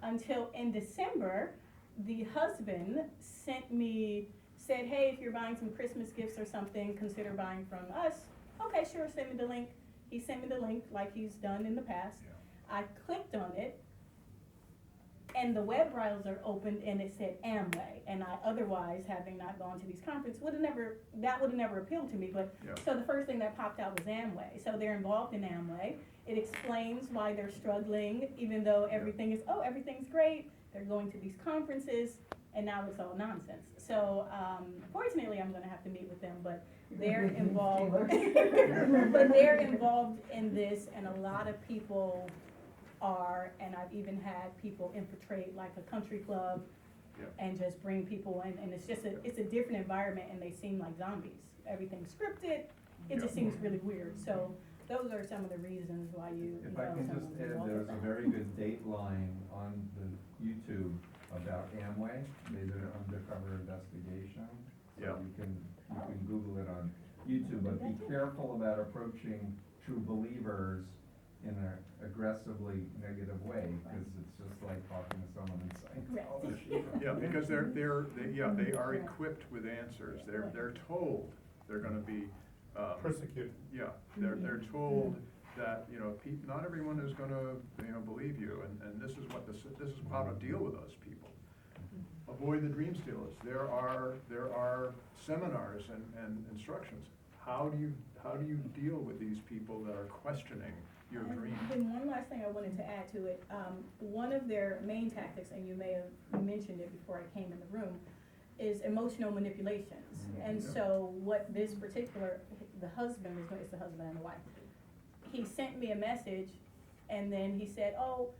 until in December. The husband said, hey, if you're buying some Christmas gifts or something, consider buying from us. Okay, sure, send me the link. He sent me the link like he's done in the past. I clicked on it, and the web browser opened, and it said Amway, and I otherwise, having not gone to these conferences, would have never appealed to me, but so the first thing that popped out was Amway. So they're involved in Amway. It explains why they're struggling, even though everything's great. They're going to these conferences, and now it's all nonsense. So, fortunately, I'm gonna have to meet with them, but they're involved, but they're involved in this, and a lot of people are, and I've even had people infiltrate like a country club and just bring people in, and it's a different environment, and they seem like zombies. Everything's scripted, it just seems really weird, so those are some of the reasons why If I can just add, there's a very good Dateline on the YouTube about Amway. They did an undercover investigation. So you can Google it on YouTube, but be careful about approaching true believers in an aggressively negative way, because it's just like talking to someone and saying, oh, the sheep. Yeah, because they are equipped with answers. They're told they're gonna be, Persecuted. yeah, they're told that, you know, not everyone is gonna, you know, believe you, and this is how to deal with those people. Avoid the dream stealers. There are seminars and instructions. How do you deal with these people that are questioning your dream? And one last thing I wanted to add to it, one of their main tactics, and you may have mentioned it before I came in the room, is emotional manipulations. And so what this particular, the husband it's the husband and the wife, he sent me a message, and then he said, oh,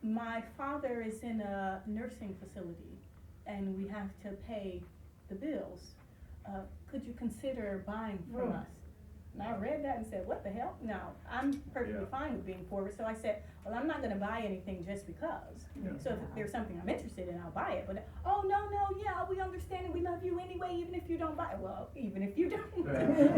my father is in a nursing facility, and we have to pay the bills. Could you consider buying from us? And I read that and said, what the hell? No, I'm perfectly fine with being forward. So I said, well, I'm not gonna buy anything just because. So if there's something I'm interested in, I'll buy it. But, oh, no, yeah, we understand and we love you anyway, even if you don't buy it. Well, even if you don't,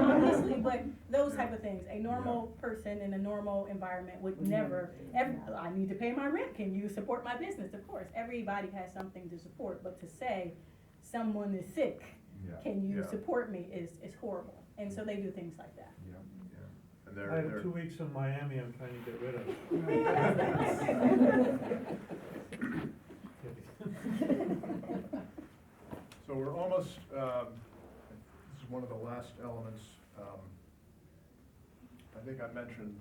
obviously, but those type of things. A normal person in a normal environment would never, I need to pay my rent. Can you support my business? Of course, everybody has something to support, but to say someone is sick, can you support me is horrible. And so they do things like that. And I have 2 weeks in Miami I'm trying to get rid of. So we're almost, this is one of the last elements. I think I mentioned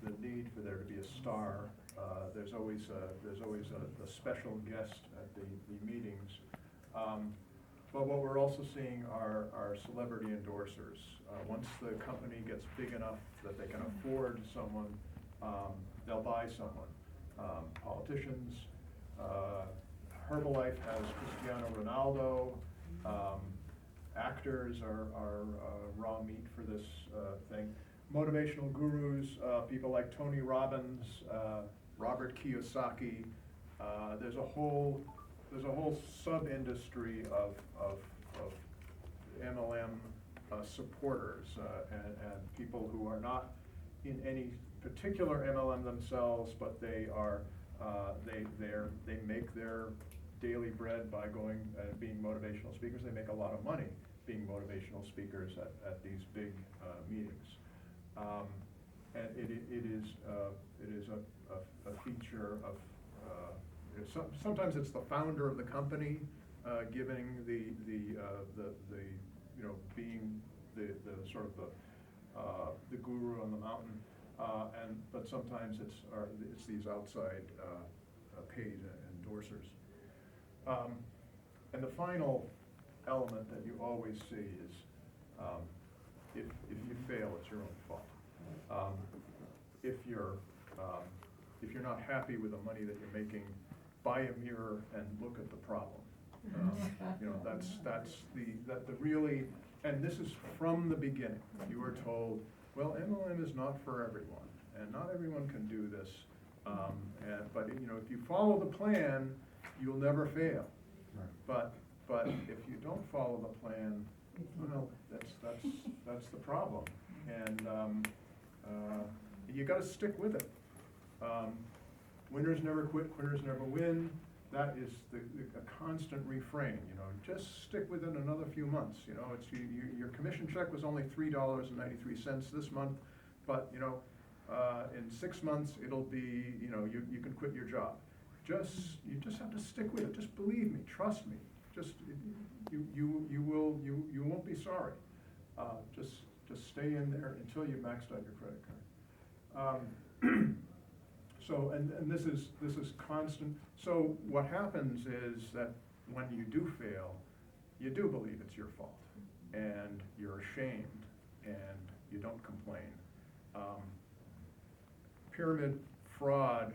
the need for there to be a star. There's always a special guest at the meetings. But what we're also seeing are celebrity endorsers. Once the company gets big enough that they can afford someone, they'll buy someone. Politicians, Herbalife has Cristiano Ronaldo. Actors are raw meat for this thing. Motivational gurus, people like Tony Robbins, Robert Kiyosaki. There's a whole sub-industry of MLM supporters and people who are not in any particular MLM themselves, but they are they make their daily bread by going being motivational speakers. They make a lot of money being motivational speakers at these big meetings, and it is a feature of. Sometimes it's the founder of the company giving the you know, being the sort of the guru on the mountain, but sometimes it's these outside paid endorsers. And the final element that you always see is if you fail, it's your own fault. If you're not happy with the money that you're making, buy a mirror and look at the problem. You know, that's the really, and this is from the beginning. You were told, well, MLM is not for everyone, and not everyone can do this. But you know, if you follow the plan, you'll never fail. But if you don't follow the plan, well, that's the problem, and you got to stick with it. Winners never quit, quitters never win. That is a constant refrain. You know, just stick with it another few months. You know, it's your commission check was only $3.93 this month, but you know, in 6 months it'll be, you know, you can quit your job. You just have to stick with it. Just believe me, trust me. Just you won't be sorry. Just stay in there until you maxed out your credit card. So, and this is constant. So what happens is that when you do fail, you do believe it's your fault, and you're ashamed, and you don't complain. Pyramid fraud,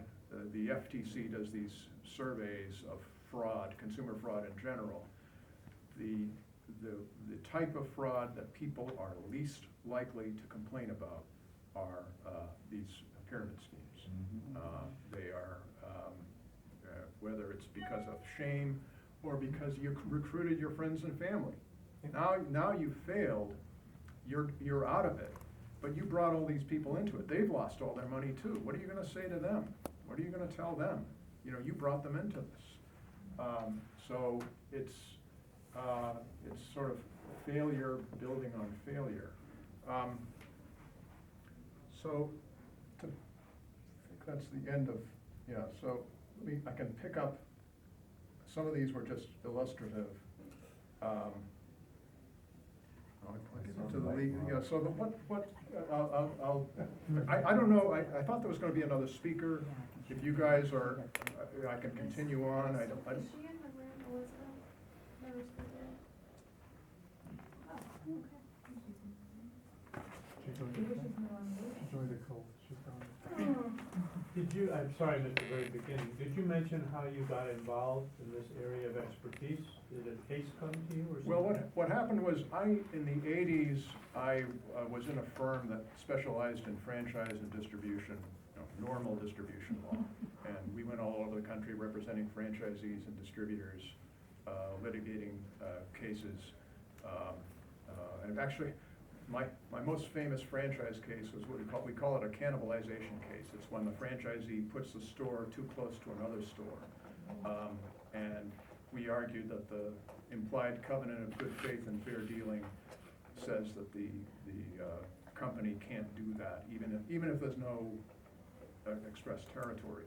the FTC does these surveys of fraud, consumer fraud in general. The type of fraud that people are least likely to complain about are these pyramid schemes. They are, whether it's because of shame or because you recruited your friends and family. Now you've failed, you're out of it, but you brought all these people into it. They've lost all their money too. What are you gonna say to them? What are you gonna tell them? You know, you brought them into this. So it's sort of failure building on failure. So I think that's the end of, so I can pick up, some of these were just illustrative. I'll get into the legal, so I don't know, I thought there was gonna be another speaker. If you guys are, I can continue on, Is she in the room, Elizabeth? Never speaking? Oh, okay. She's doing Maybe the- she's in the wrong room. she's doing the cold, she's down. Did you, I'm sorry, I missed the very beginning, did you mention how you got involved in this area of expertise? Did a case come to you or something? Well, what happened was, in the 80s, I was in a firm that specialized in franchise and distribution, normal distribution law. And we went all over the country representing franchisees and distributors, litigating cases. And actually, my most famous franchise case was what we call it a cannibalization case. It's when the franchisee puts the store too close to another store. And we argued that the implied covenant of good faith and fair dealing says that the company can't do that, even if there's no express territory.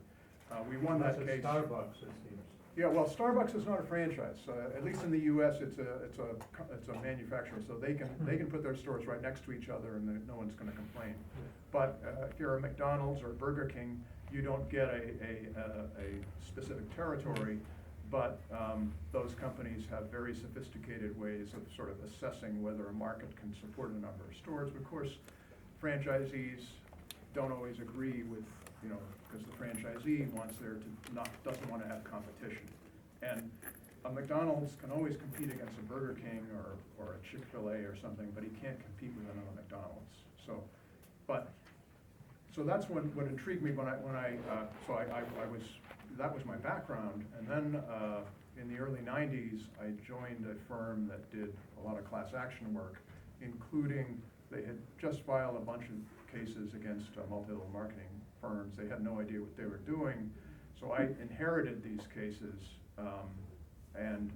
We won that case. That's at Starbucks, it seems. Yeah, well, Starbucks is not a franchise. At least in the U.S., it's a manufacturer, so they can put their stores right next to each other, and no one's going to complain. But if you're a McDonald's or Burger King, you don't get a specific territory. But those companies have very sophisticated ways of sort of assessing whether a market can support a number of stores. Of course, franchisees don't always agree with, because the franchisee doesn't want to have competition. And a McDonald's can always compete against a Burger King or a Chick-fil-A or something, but he can't compete with another McDonald's. So that's what intrigued me that was my background. And then in the early 90s, I joined a firm that did a lot of class action work, including, they had just filed a bunch of cases against multi-level marketing firms. They had no idea what they were doing. So I inherited these cases and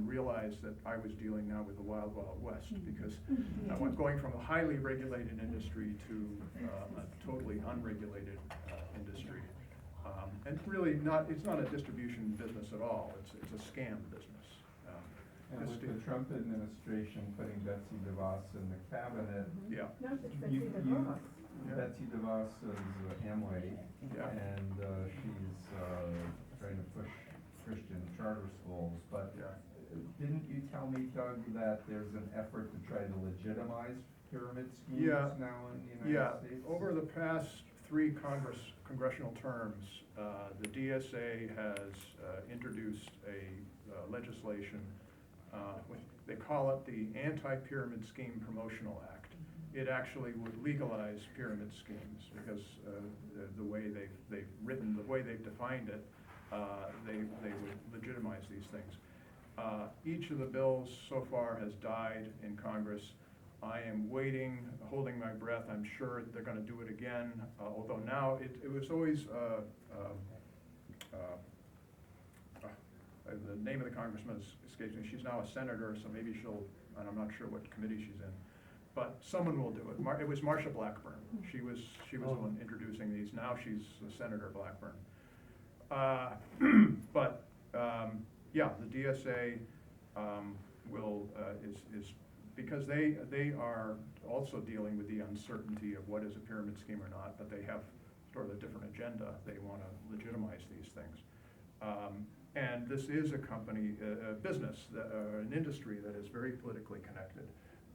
realized that I was dealing now with the wild, wild west, because I was going from a highly regulated industry to a totally unregulated industry. And really it's not a distribution business at all. It's a scam business. And with the Trump administration putting Betsy DeVos in the cabinet, Yeah. No, it's Betsy DeVos. Betsy DeVos is Amway, Yeah. and she's trying to push Christian charter schools, but Yeah. didn't you tell me, Doug, that there's an effort to try to legitimize pyramid schemes Yeah. now in the United States? Over the past 3 congressional terms, the DSA has introduced a legislation, they call it the Anti-Pyramid Scheme Promotional Act. It actually would legalize pyramid schemes, because the way they've written, the way they've defined it, they would legitimize these things. Each of the bills so far has died in Congress. I am waiting, holding my breath. I'm sure they're going to do it again, although now it was always, the name of the congressman escapes me. She's now a senator, so maybe and I'm not sure what committee she's in. But someone will do it. It was Marsha Blackburn. She was the one introducing these. Now she's Senator Blackburn. But yeah, the DSA is because they are also dealing with the uncertainty of what is a pyramid scheme or not. But they have sort of a different agenda. They want to legitimize these things. And this is a company, a business, an industry that is very politically connected.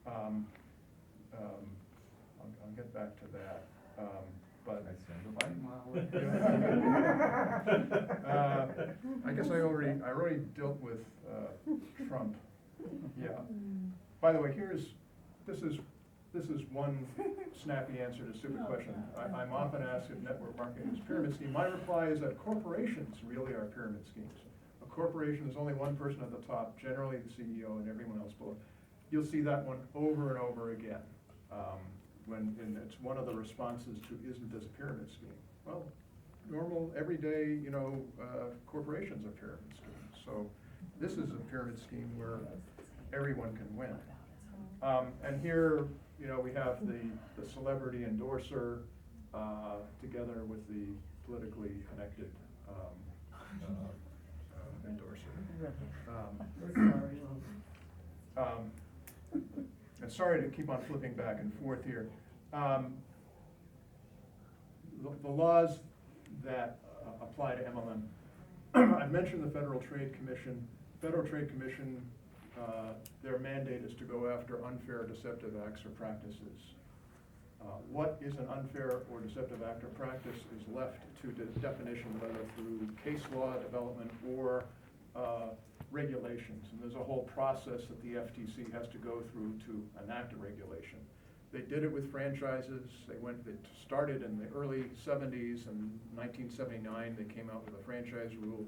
I'll get back to that. But I guess I already dealt with Trump. Yeah. By the way, this is one snappy answer to a stupid question. I'm often asked if network marketing is a pyramid scheme. My reply is that corporations really are pyramid schemes. A corporation is only one person at the top, generally the CEO and everyone else below. You'll see that one over and over again. And it's one of the responses to, isn't this a pyramid scheme? Well, normal, everyday, corporations are pyramid schemes. So this is a pyramid scheme where everyone can win. And here, we have the celebrity endorser together with the politically connected endorser. And sorry to keep on flipping back and forth here. The laws that apply to MLM, I've mentioned the Federal Trade Commission. Federal Trade Commission, their mandate is to go after unfair, deceptive acts or practices. What is an unfair or deceptive act or practice is left to the definition, whether through case law development or regulations. And there's a whole process that the FTC has to go through to enact a regulation. They did it with franchises. They started in the early 70s, and 1979 they came out with a franchise rule.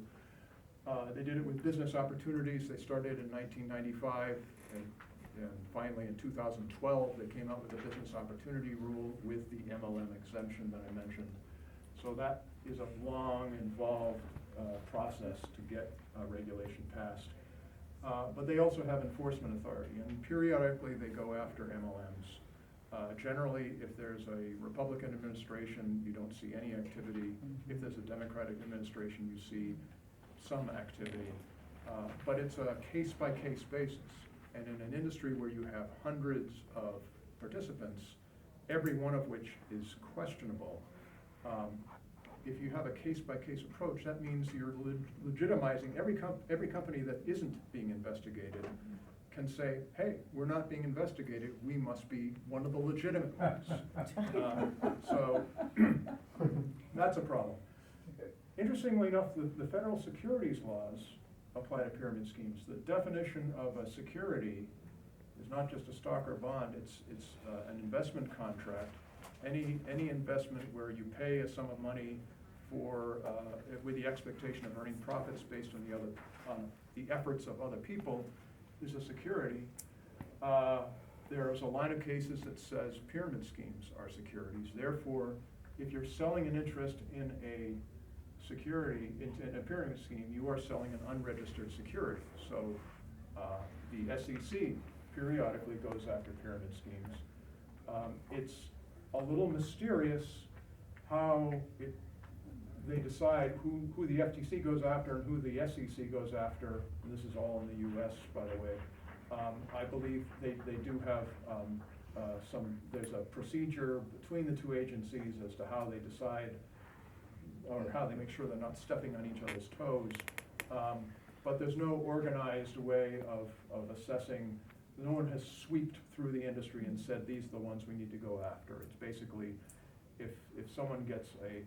They did it with business opportunities. They started in 1995, and finally in 2012 they came out with a business opportunity rule with the MLM exemption that I mentioned. So that is a long, involved process to get regulation passed. But they also have enforcement authority, and periodically they go after MLMs. Generally, if there's a Republican administration, you don't see any activity. If there's a Democratic administration, you see some activity. But it's a case-by-case basis. And in an industry where you have hundreds of participants, every one of which is questionable, if you have a case-by-case approach, that means you're legitimizing every company that isn't being investigated can say, hey, we're not being investigated, we must be one of the legitimate ones. So that's a problem. Interestingly enough, the federal securities laws apply to pyramid schemes. The definition of a security is not just a stock or bond, it's an investment contract. Any investment where you pay a sum of money for with the expectation of earning profits based on the efforts of other people is a security. There is a line of cases that says pyramid schemes are securities. Therefore, if you're selling an interest in a security, in a pyramid scheme, you are selling an unregistered security. So the SEC periodically goes after pyramid schemes. It's a little mysterious how they decide who the FTC goes after and who the SEC goes after. And this is all in the US, by the way. I believe they do have there's a procedure between the two agencies as to how they decide or how they make sure they're not stepping on each other's toes. But there's no organized way of assessing. No one has sweeped through the industry and said, these are the ones we need to go after. It's basically, if someone gets a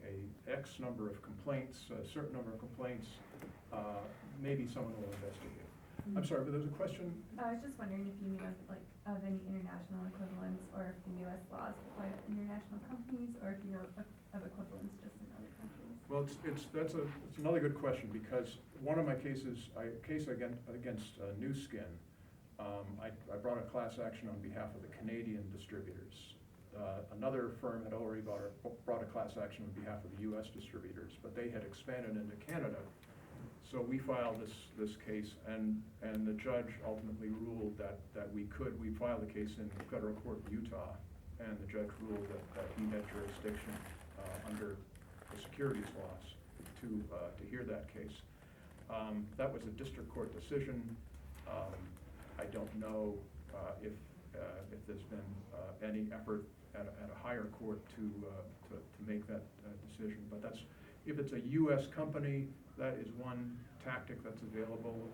X number of complaints, a certain number of complaints, maybe someone will investigate. I'm sorry, but there's a question? I was just wondering if you knew of any international equivalents, or if the US laws apply to international companies, or if you know of equivalents just in other countries. Well, it's another good question, because one of my cases, case against New Skin, I brought a class action on behalf of the Canadian distributors. Another firm had already brought a class action on behalf of the US distributors, but they had expanded into Canada. So we filed this case, and the judge ultimately ruled that we filed the case in federal court in Utah, and the judge ruled that he had jurisdiction under the securities laws to hear that case. That was a district court decision. I don't know if there's been any effort at a higher court to make that decision. But that's, if it's a US company, that is one tactic that's available.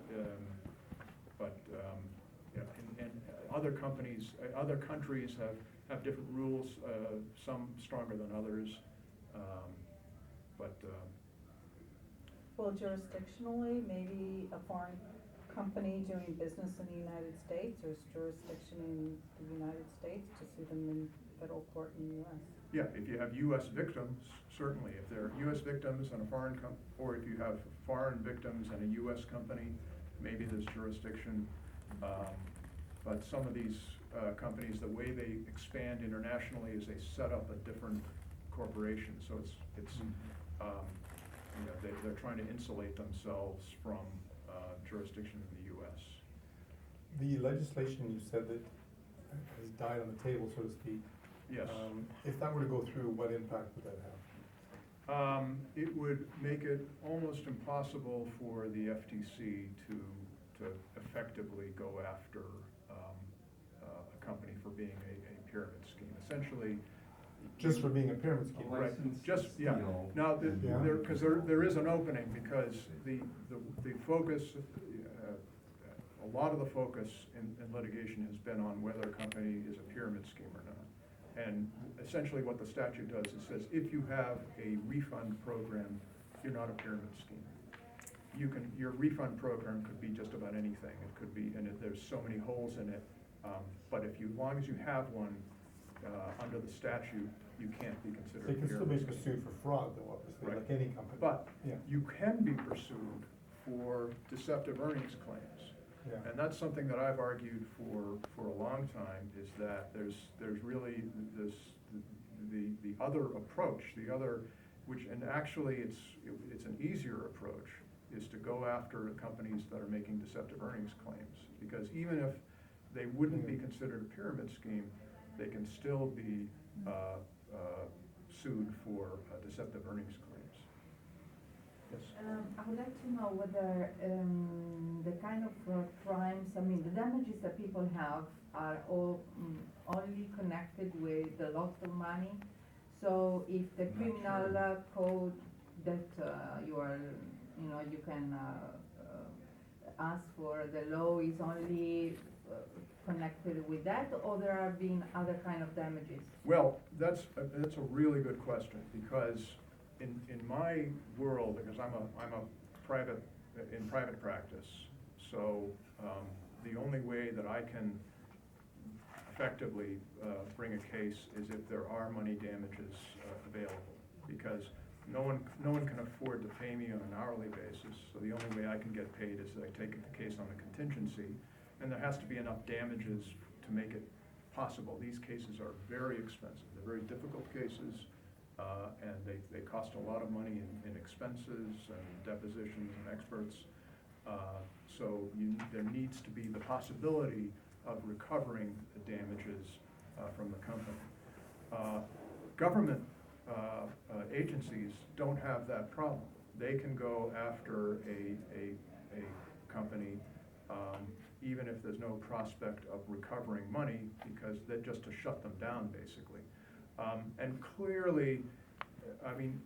Yeah, and other companies, other countries have different rules, some stronger than others. Well, jurisdictionally, maybe a foreign company doing business in the United States, there's jurisdiction in the United States to sue them in federal court in the US. Yeah, if you have US victims, certainly. If there are US victims and a foreign or if you have foreign victims and a US company, maybe there's jurisdiction. But some of these companies, the way they expand internationally is they set up a different corporation. So it's you know, they're trying to insulate themselves from jurisdiction in the US. The legislation you said that has died on the table, so to speak. Yes. If that were to go through, what impact would that have? It would make it almost impossible for the FTC to effectively go after a company for being a pyramid scheme. Essentially, Just for being a pyramid scheme? right, License just, yeah. steal. Now, Yeah. because there is an opening, because the focus, a lot of the focus in litigation has been on whether a company is a pyramid scheme or not. And essentially what the statute does is says, if you have a refund program, you're not a pyramid scheme. Your refund program could be just about anything. It could be, and there's so many holes in it, but as long as you have one, under the statute, you can't be considered They a can still be pyramid scheme. pursued for fraud, though, obviously, Right. like any company. But Yeah. you can be pursued for deceptive earnings claims. Yeah. And that's something that I've argued for a long time, is that there's really the other approach, which, and actually it's an easier approach, is to go after companies that are making deceptive earnings claims. Because even if they wouldn't be considered a pyramid scheme, they can still be sued for deceptive earnings claims. Yes? I would like to know whether the kind of crimes, I mean, the damages that people have are all only connected with the loss of money. So if the Not criminal sure. code that you can ask for, the law is only connected with that, or there have been other kind of damages? Well, that's a really good question, because in my world, because I'm in private practice, so the only way that I can effectively bring a case is if there are money damages available, because no one can afford to pay me on an hourly basis. So the only way I can get paid is that I take the case on a contingency, and there has to be enough damages to make it possible. These cases are very expensive. They're very difficult cases, and they cost a lot of money in expenses and depositions and experts. So there needs to be the possibility of recovering the damages from the company. Government agencies don't have that problem. They can go after a company even if there's no prospect of recovering money, because they're just to shut them down, basically. And clearly, I mean,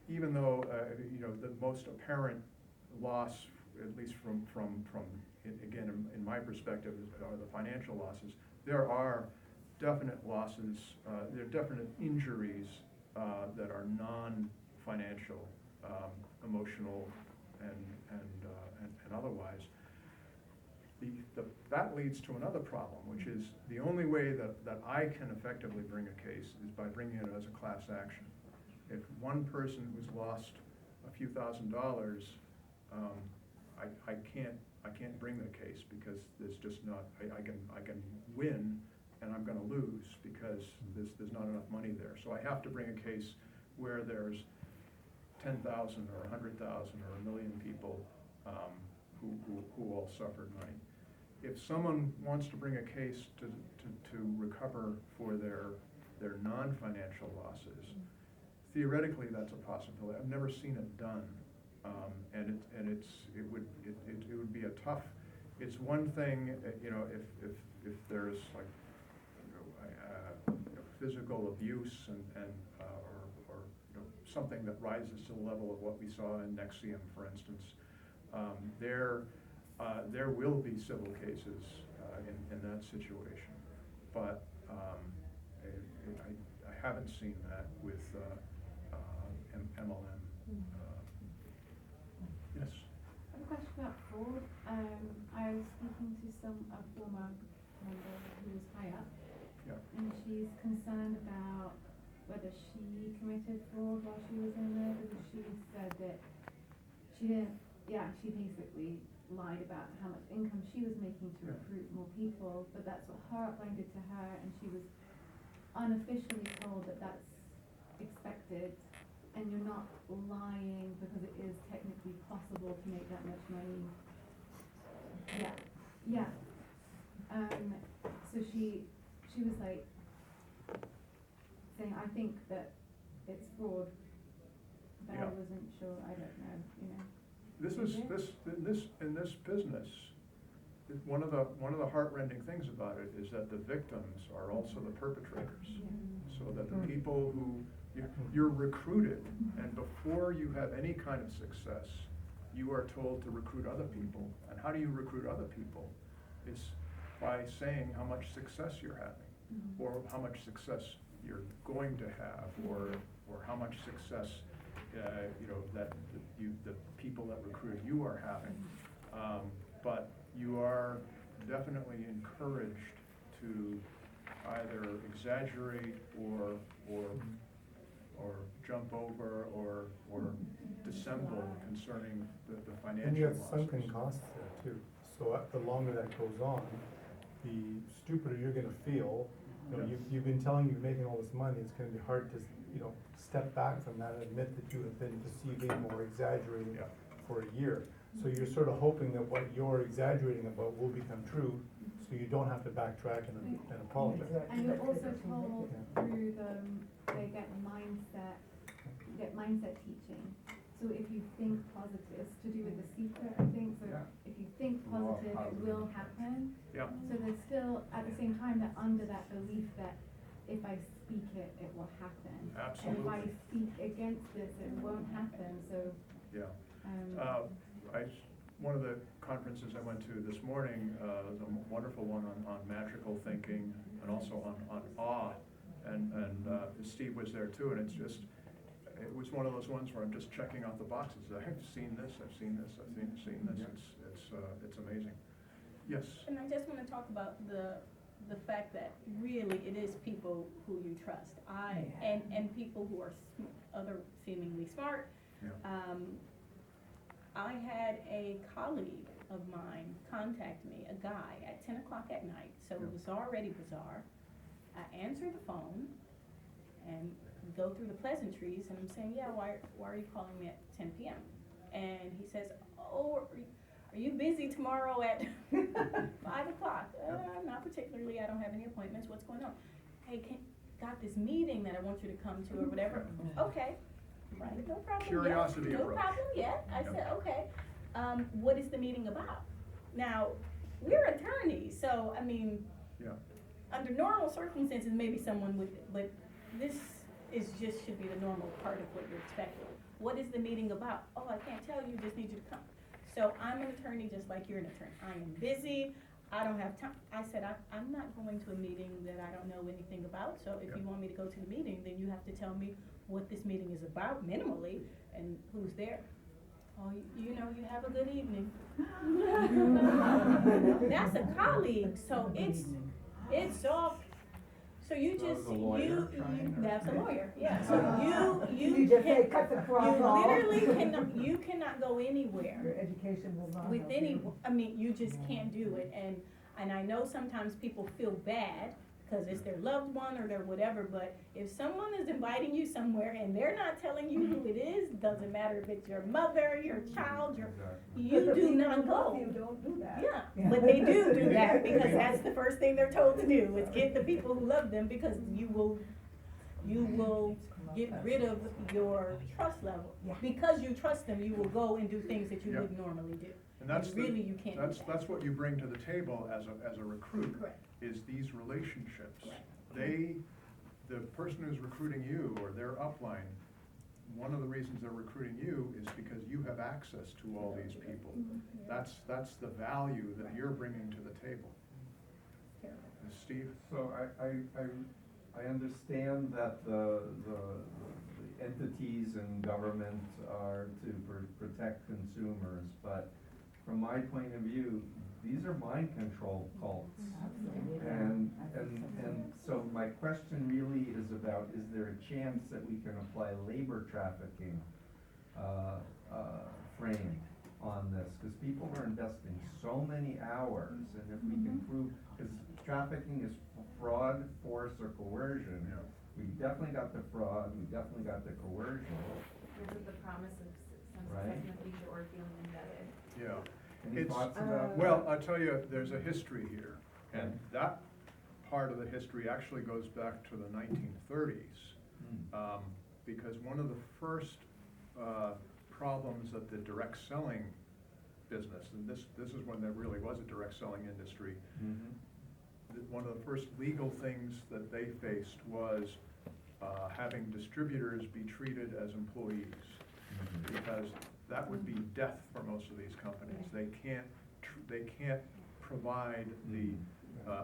even though the most apparent loss, at least from again in my perspective, are the financial losses. There are definite losses. There are definite injuries that are non-financial, emotional, and otherwise. That leads to another problem, which is the only way that I can effectively bring a case is by bringing it as a class action. If one person who's lost a few $1,000s, I can't bring the case, because there's just not, I can win and I'm gonna lose because there's not enough money there. So I have to bring a case where there's 10,000 or 100,000 or 1 million people who all suffered money. If someone wants to bring a case to recover for their non-financial losses, theoretically that's a possibility. I've never seen it done, and it would be a tough. It's one thing, if there's like physical abuse or you know, something that rises to the level of what we saw in Nexium, for instance, there will be civil cases in that situation. But I haven't seen that with MLM. Yes? I have a question about fraud. I was speaking to a former member who was high up, Yeah. and she's concerned about whether she committed fraud while she was in there, because she said that she didn't, she basically lied about how much income she was making to Yeah. recruit more people, but that's what her upline did to her, and she was unofficially told that that's expected, and you're not lying because it is technically possible to make that much money. Yeah. So she was like saying, I think that it's fraud, but I Yeah. wasn't sure, I don't know, you know. In this business, one of the heartrending things about it is that the victims are also the perpetrators. So that the people who, you're recruited, and before you have any kind of success, you are told to recruit other people. And how do you recruit other people? It's by saying how much success you're having, or how much success you're going to have, or how much success that the people that recruit you are having. But you are definitely encouraged to either exaggerate or jump over or dissemble concerning the financial And you have losses. sunken costs there too. So the longer that goes on, the stupider you're gonna feel. You know, you've been telling you're making all this money, it's gonna be hard to, step back from that and admit that you have been deceiving or exaggerating Yeah. for a year. So you're sort of hoping that what you're exaggerating about will become true, so you don't have to backtrack and apologize. And you're also told through they get mindset teaching. So if you think positive, it's to do with the secret, I think, so if you think positive, it will happen. Yeah. So there's still, at the same time, they're under that belief that if I speak it, it will happen. Absolutely. And if I speak against this, it won't happen, so. Yeah. One of the conferences I went to this morning was a wonderful one on magical thinking and also on awe. And Steve was there too, and it was one of those ones where I'm just checking off the boxes. I've seen this, I've seen this, I've seen this. It's amazing. Yes? And I just want to talk about the fact that really it is people who you trust. And people who are other seemingly smart. Yeah. I had a colleague of mine contact me, a guy, at 10 o'clock at night, so it was already bizarre. I answer the phone and go through the pleasantries, and I'm saying, why are you calling me at 10 p.m.? And he says, oh, are you busy tomorrow at 5 o'clock? Not particularly, I don't have any appointments, what's going on? Hey, got this meeting that I want you to come to or whatever. Okay, right, no problem. Curiosity No approach. problem, I said, okay. What is the meeting about? Now, we're attorneys, so, I mean, under normal circumstances, maybe someone would, but this should be the normal part of what you're expecting. What is the meeting about? Oh, I can't tell you, just need you to come. So I'm an attorney just like you're an attorney. I am busy, I don't have time. I said, I'm not going to a meeting that I don't know anything about, so if you want me to go to the meeting, then you have to tell me what this meeting is about minimally and who's there. Oh, you have a good evening. That's a colleague, so it's all, so you just, that's a lawyer, yeah, so you just can, say cut the cross off. you cannot go anywhere. Your education will not With help any, you. I mean, you just can't do it, and I know sometimes people feel bad, cause it's their loved one or their whatever, but if someone is inviting you somewhere and they're not telling you who it is, doesn't matter if it's your mother, your child, you do not go. You don't do that. Yeah, but they do that, because that's the first thing they're told to do, is get the people who love them, because you will get rid of your trust level. Because you trust them, you will go and do things that you wouldn't normally do. And that's really, you can't do that. that's what you bring to the table as a recruit. Correct. Is these relationships. Correct. They the person who's recruiting you or their upline, one of the reasons they're recruiting you is because you have access to all these people. That's the value that you're bringing to the table. Steve? So I understand that the entities in government are to protect consumers, but from my point of view, these are mind control cults. And so my question really is about, is there a chance that we can apply labor trafficking frame on this? Because people are investing so many hours, and if we can prove, because trafficking is fraud, force, or coercion. Yeah. We definitely got the fraud, we definitely got the coercion. With the promise of some Right. success in the future or feeling embedded. Yeah. Any It's- thoughts about? Well, I'll tell you, there's a history here, and that part of the history actually goes back to the 1930s. Because one of the first problems that the direct selling business, and this is when there really was a direct selling industry, one of the first legal things that they faced was having distributors be treated as employees, because that would be death for most of these companies. They can't provide the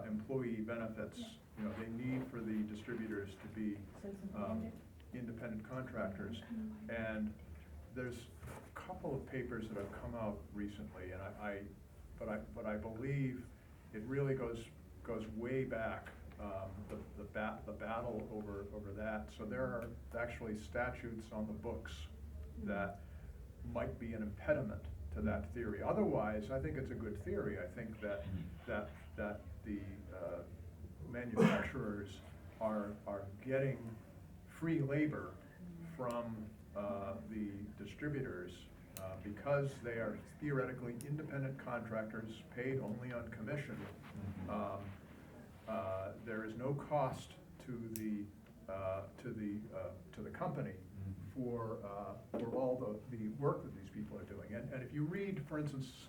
employee benefits, you know, they need for the distributors to be independent contractors. And there's a couple of papers that have come out recently, and but I believe it really goes way back, the battle over that. So there are actually statutes on the books that might be an impediment to that theory. Otherwise, I think it's a good theory. I think that the manufacturers are getting free labor from the distributors because they are theoretically independent contractors paid only on commission. There is no cost to the company for all the work that these people are doing. And if you read, for instance,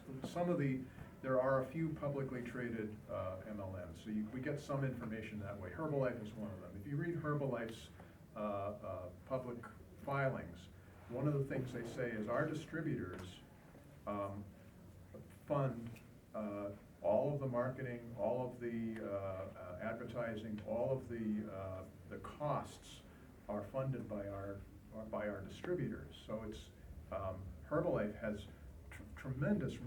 there are a few publicly traded MLMs, so we get some information that way. Herbalife is one of them. If you read Herbalife's public filings, one of the things they say is our distributors fund all of the marketing, all of the advertising, all of the costs are funded by our distributors. So it's Herbalife has tremendous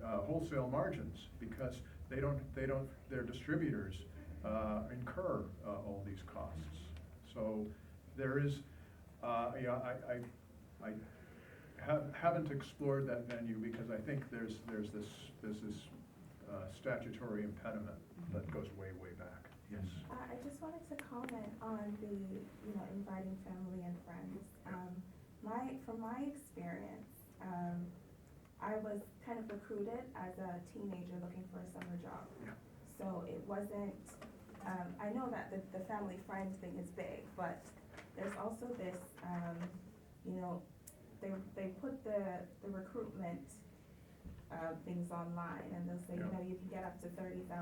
wholesale margins because their distributors incur all these costs. So there is, I haven't explored that venue because I think there's this statutory impediment that goes way back. Yes. I just wanted to comment on the, inviting family and friends. From my experience, I was kind of recruited as a teenager looking for a summer job. Yeah. So it wasn't, I know that the family friend thing is big, but there's also this, they put the recruitment things online, and they'll say, Yeah. you can get up to 30,000 a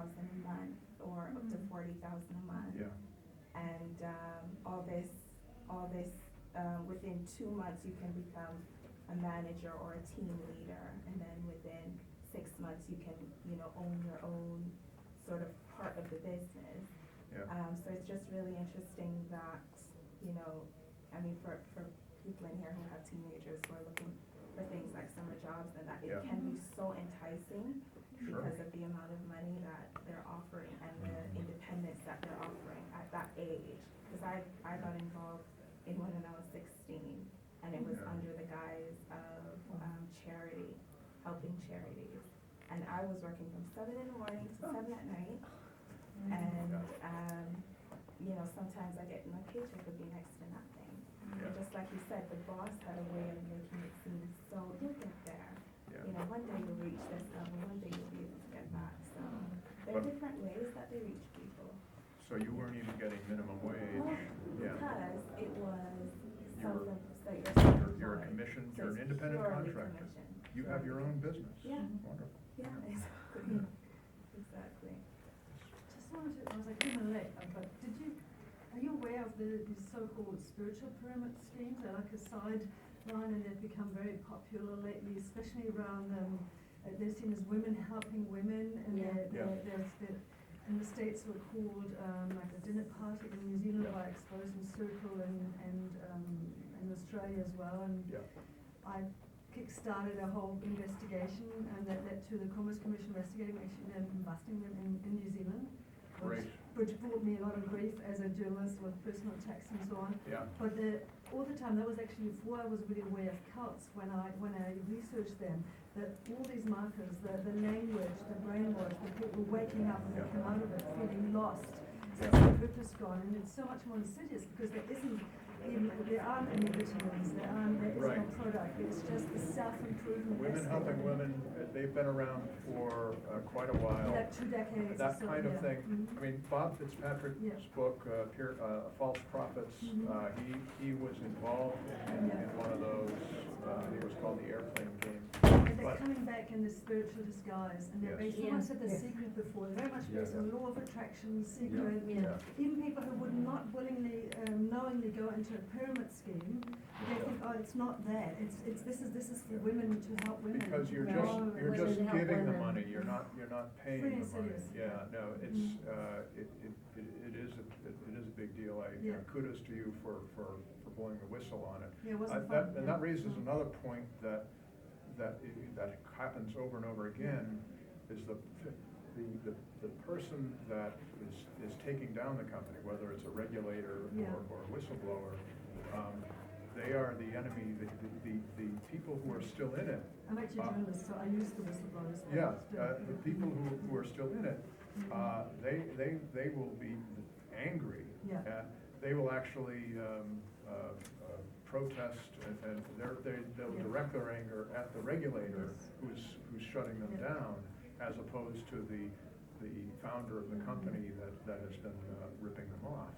month or up to 40,000 a month. Yeah. And all this, within 2 months you can become a manager or a team leader, and then within 6 months you can, own your own sort of part of the business. Yeah. So it's just really interesting that, for people in here who have teenagers who are looking for things like summer jobs, and that it Yeah. can be so enticing Sure. because of the amount of money that they're offering and the independence that they're offering at that age. Because I got involved in one when I was 16, and it was Yeah. under the guise of charity, helping charities. And I was working from 7 in the morning to 7 at night, and sometimes my paycheck would be next to nothing. Yeah. But just like you said, the boss had a way of making it seem so, you'll get there. Yeah. One day you'll reach this level, one day you'll be able to get that. So there are But- different ways that they reach people. So you weren't even getting minimum wage. Well, Yeah. because it was You're- so you're You're a self-employed. commission, So you're an it's independent purely contractor. commission. You have your own business. Yeah. Wonderful. Yeah, exactly. Exactly. Just wanted to, I was like, a little late, but are you aware of have these so-called spiritual pyramid schemes. They're like a sideline, and they've become very popular lately, especially around, they're seen as women helping women, and they're in the States were called like a dinner party. In New Zealand by Exposing Circle, and in Australia as well. And I kick-started a whole investigation, and that led to the Commerce Commission investigating actually them and busting them in New Zealand. Great. Which brought me a lot of grief as a journalist with personal attacks and so on. Yeah. But all the time, that was actually before I was really aware of cults. When I researched them, that all these markers, the language, the brainwash, the people waking up and they come out of it feeling lost. So it's the purpose gone, and it's so much more insidious because there aren't any vitamins, there is no product. It's just the self-improvement. Women helping women, they've been around for quite a while. Like 2 decades. That or so, kind of thing. Mhm. I mean, Bob Fitzpatrick's book, False Prophets, he was involved in one of those, I think it was called The Airplane Game. And they're coming back in this spiritual disguise, and they're based, someone said the secret before, they're very much based on law of attraction, secret. Even people who would not willingly, knowingly go into a pyramid scheme, they think, oh, it's not that, this is for women to help women. Because you're No, just women help giving the women. money, you're not paying Free the and money. serious. Yeah, no, it's, it is a big deal. Kudos to you for blowing the whistle on it. Yeah, it wasn't fun, And that raises another point that happens over and over again, is the person that is taking down the company, whether it's a regulator or a whistleblower, they are the enemy, the people who are still in it. I'm actually a journalist, so I use the whistleblowers. The people who are still in it, they will be angry. They will actually protest, and they'll direct their anger at the regulator who's shutting them down, as opposed to the founder of the company that has been ripping them off.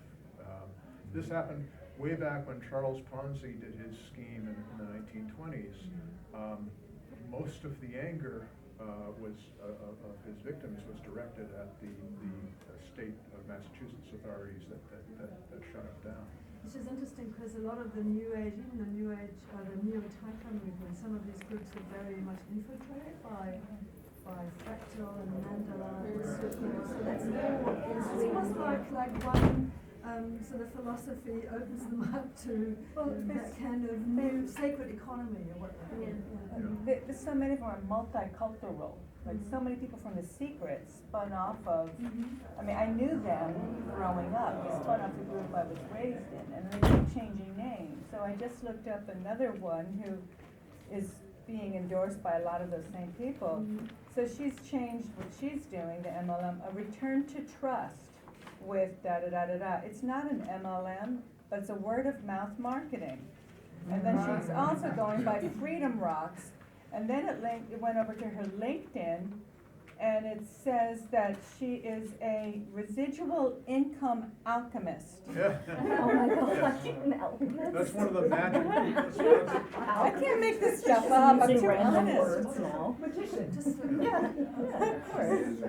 This happened way back when Charles Ponzi did his scheme in the 1920s. Most of the anger of his victims was directed at the state of Massachusetts authorities that shut him down. Which is interesting because a lot of the New Age, even the New Age, the Neo-Tantra movement, some of these groups are very much infiltrated by fractal and mandala and circular. So that's more, it's almost like one sort of philosophy opens them up to that kind of new sacred economy or whatever. There's so many of them are multicultural. Like so many people from The Secret spun off of, I mean, I knew them growing up. They spun off the group I was raised in, and they keep changing names. So I just looked up another one who is being endorsed by a lot of those same people. So she's changed what she's doing, the MLM, a return to trust with da-da-da-da-da. It's not an MLM, but it's a word of mouth marketing. And then she's also going by Freedom Rocks. And then it went over to her LinkedIn, and it says that she is a residual income alchemist. Yeah. Oh my God, an alchemist. That's one of the magic. I can't make this stuff up, I'm Using too random honest. words now. Yeah, of course.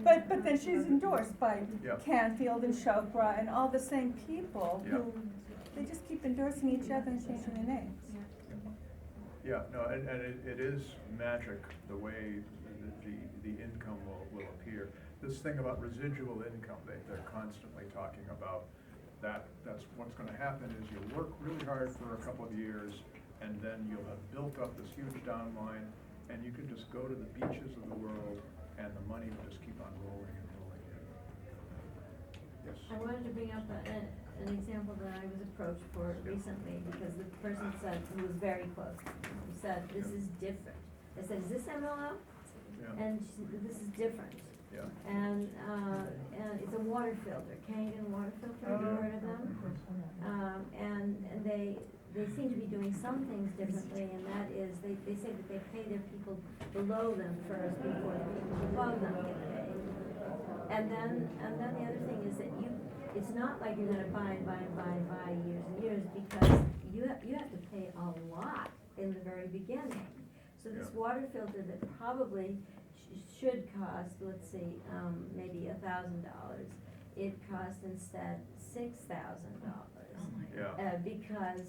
But then she's endorsed by Canfield and Chopra and all the same people who, they just keep endorsing each other and changing their names. Yeah, no, and it is magic the way the income will appear. This thing about residual income, they're constantly talking about that's what's going to happen is you'll work really hard for a couple of years, and then you'll have built up this huge downline, and you can just go to the beaches of the world, and the money will just keep on rolling and rolling in. Yes. I wanted to bring up an example that I was approached for recently, because the person said, who was very close, who said, this is different. I said, is this MLM? And she said, this is different. And it's a water filter, Kangen water filter, have you heard of them? And they seem to be doing some things differently, and that is, they say that they pay their people below them first before the people above them get paid. And then the other thing is that it's not like you're gonna buy years and years, because you have to pay a lot in the very beginning. So this water filter that probably should cost, let's see, maybe $1,000, it costs instead $6,000. Yeah. Because,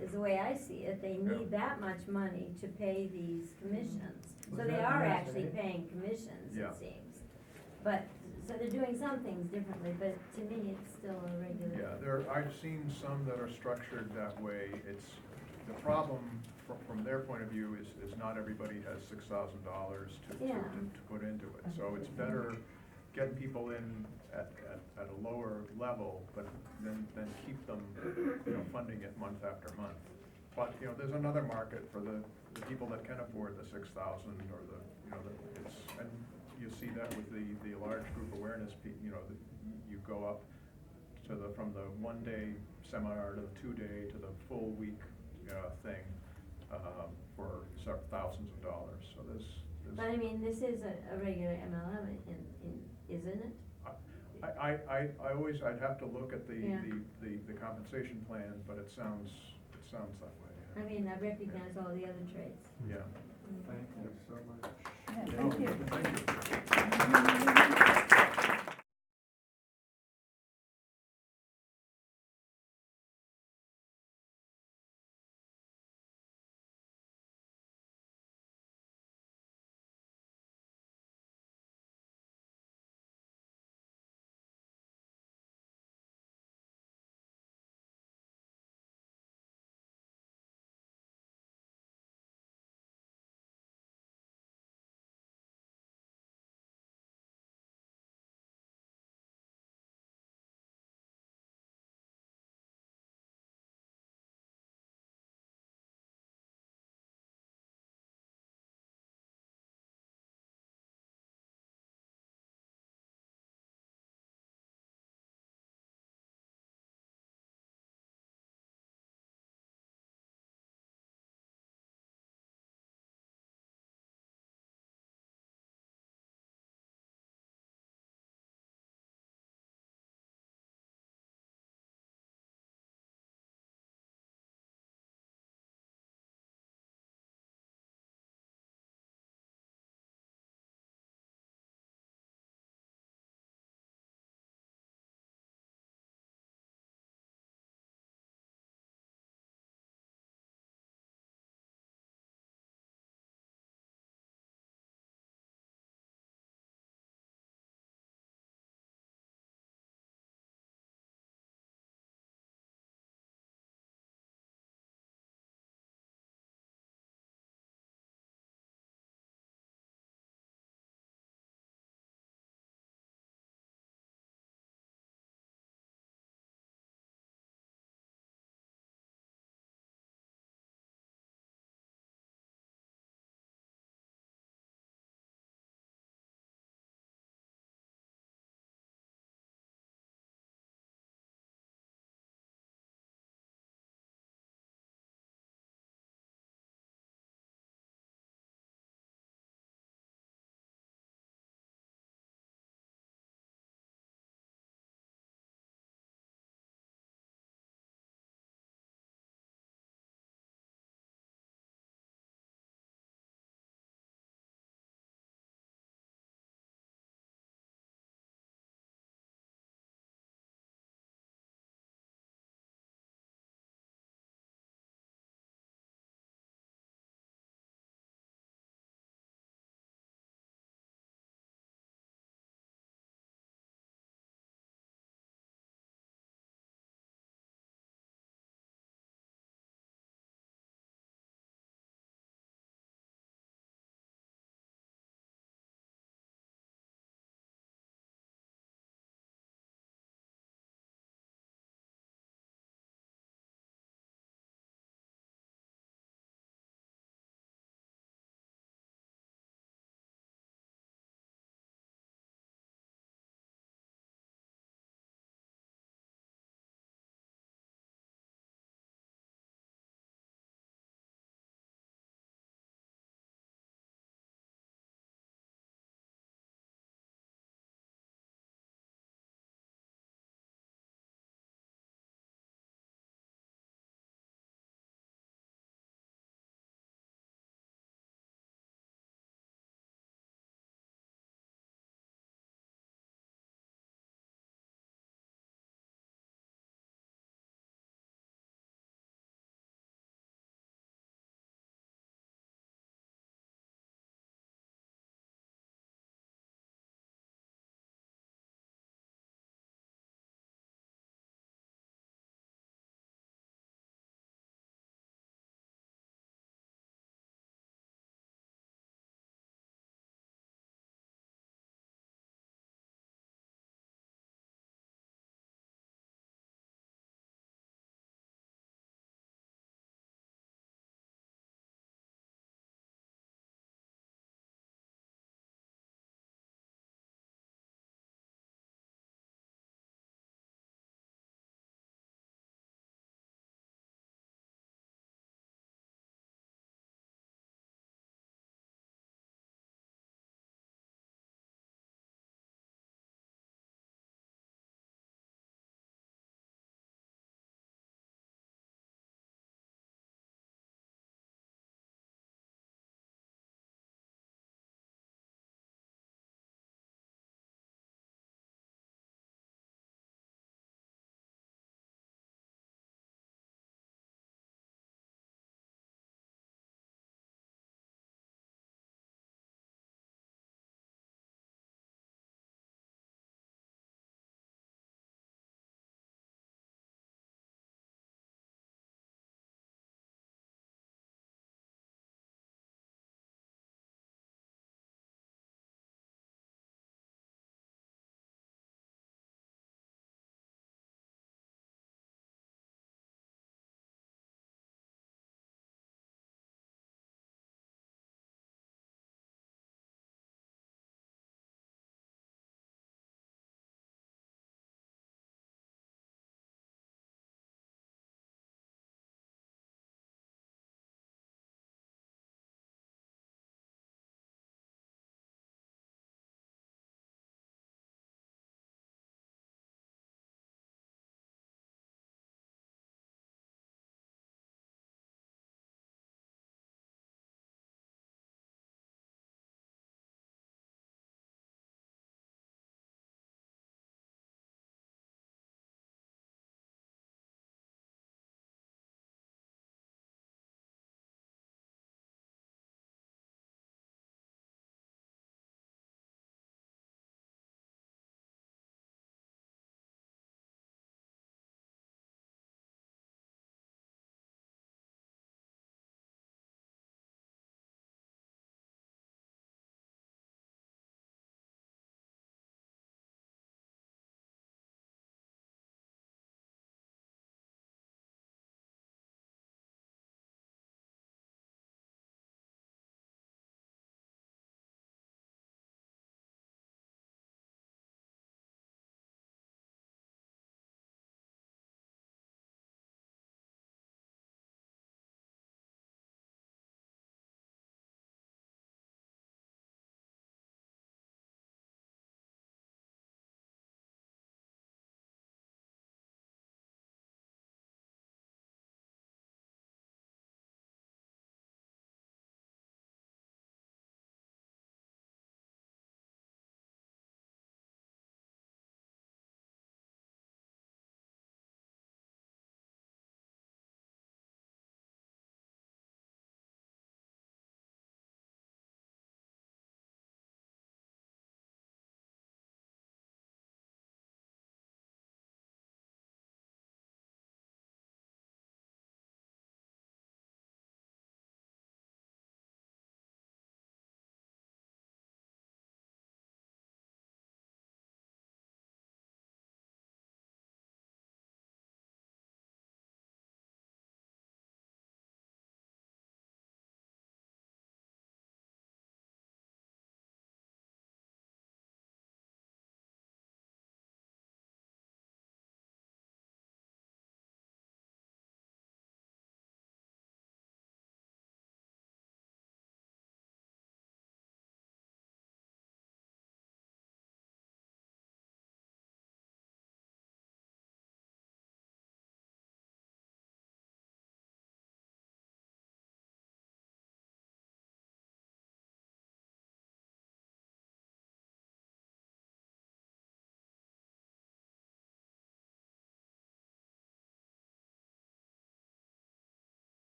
is the way I see it, they need that much money to pay these commissions. So Was they that are nice, actually eh? paying commissions, Yeah. it seems. But, so they're doing some things differently, but to me, it's still a regular. Yeah, I've seen some that are structured that way. The problem from their point of view is not everybody has $6,000 Yeah. to put into it. So it's better getting people in at a lower level, but then keep them, funding it month after month. But, there's another market for the people that can afford the 6,000 or and you see that with the large group awareness, you go up from the 1-day seminar to the 2-day to the full week, thing, for several thousands of dollars. So there's. But I mean, this is a regular MLM isn't it? I'd have to look at Yeah. the compensation plan, but it sounds that way. I mean, I recognize all the other trades. Yeah. Thank you so much. Yeah, thank you. Thank you.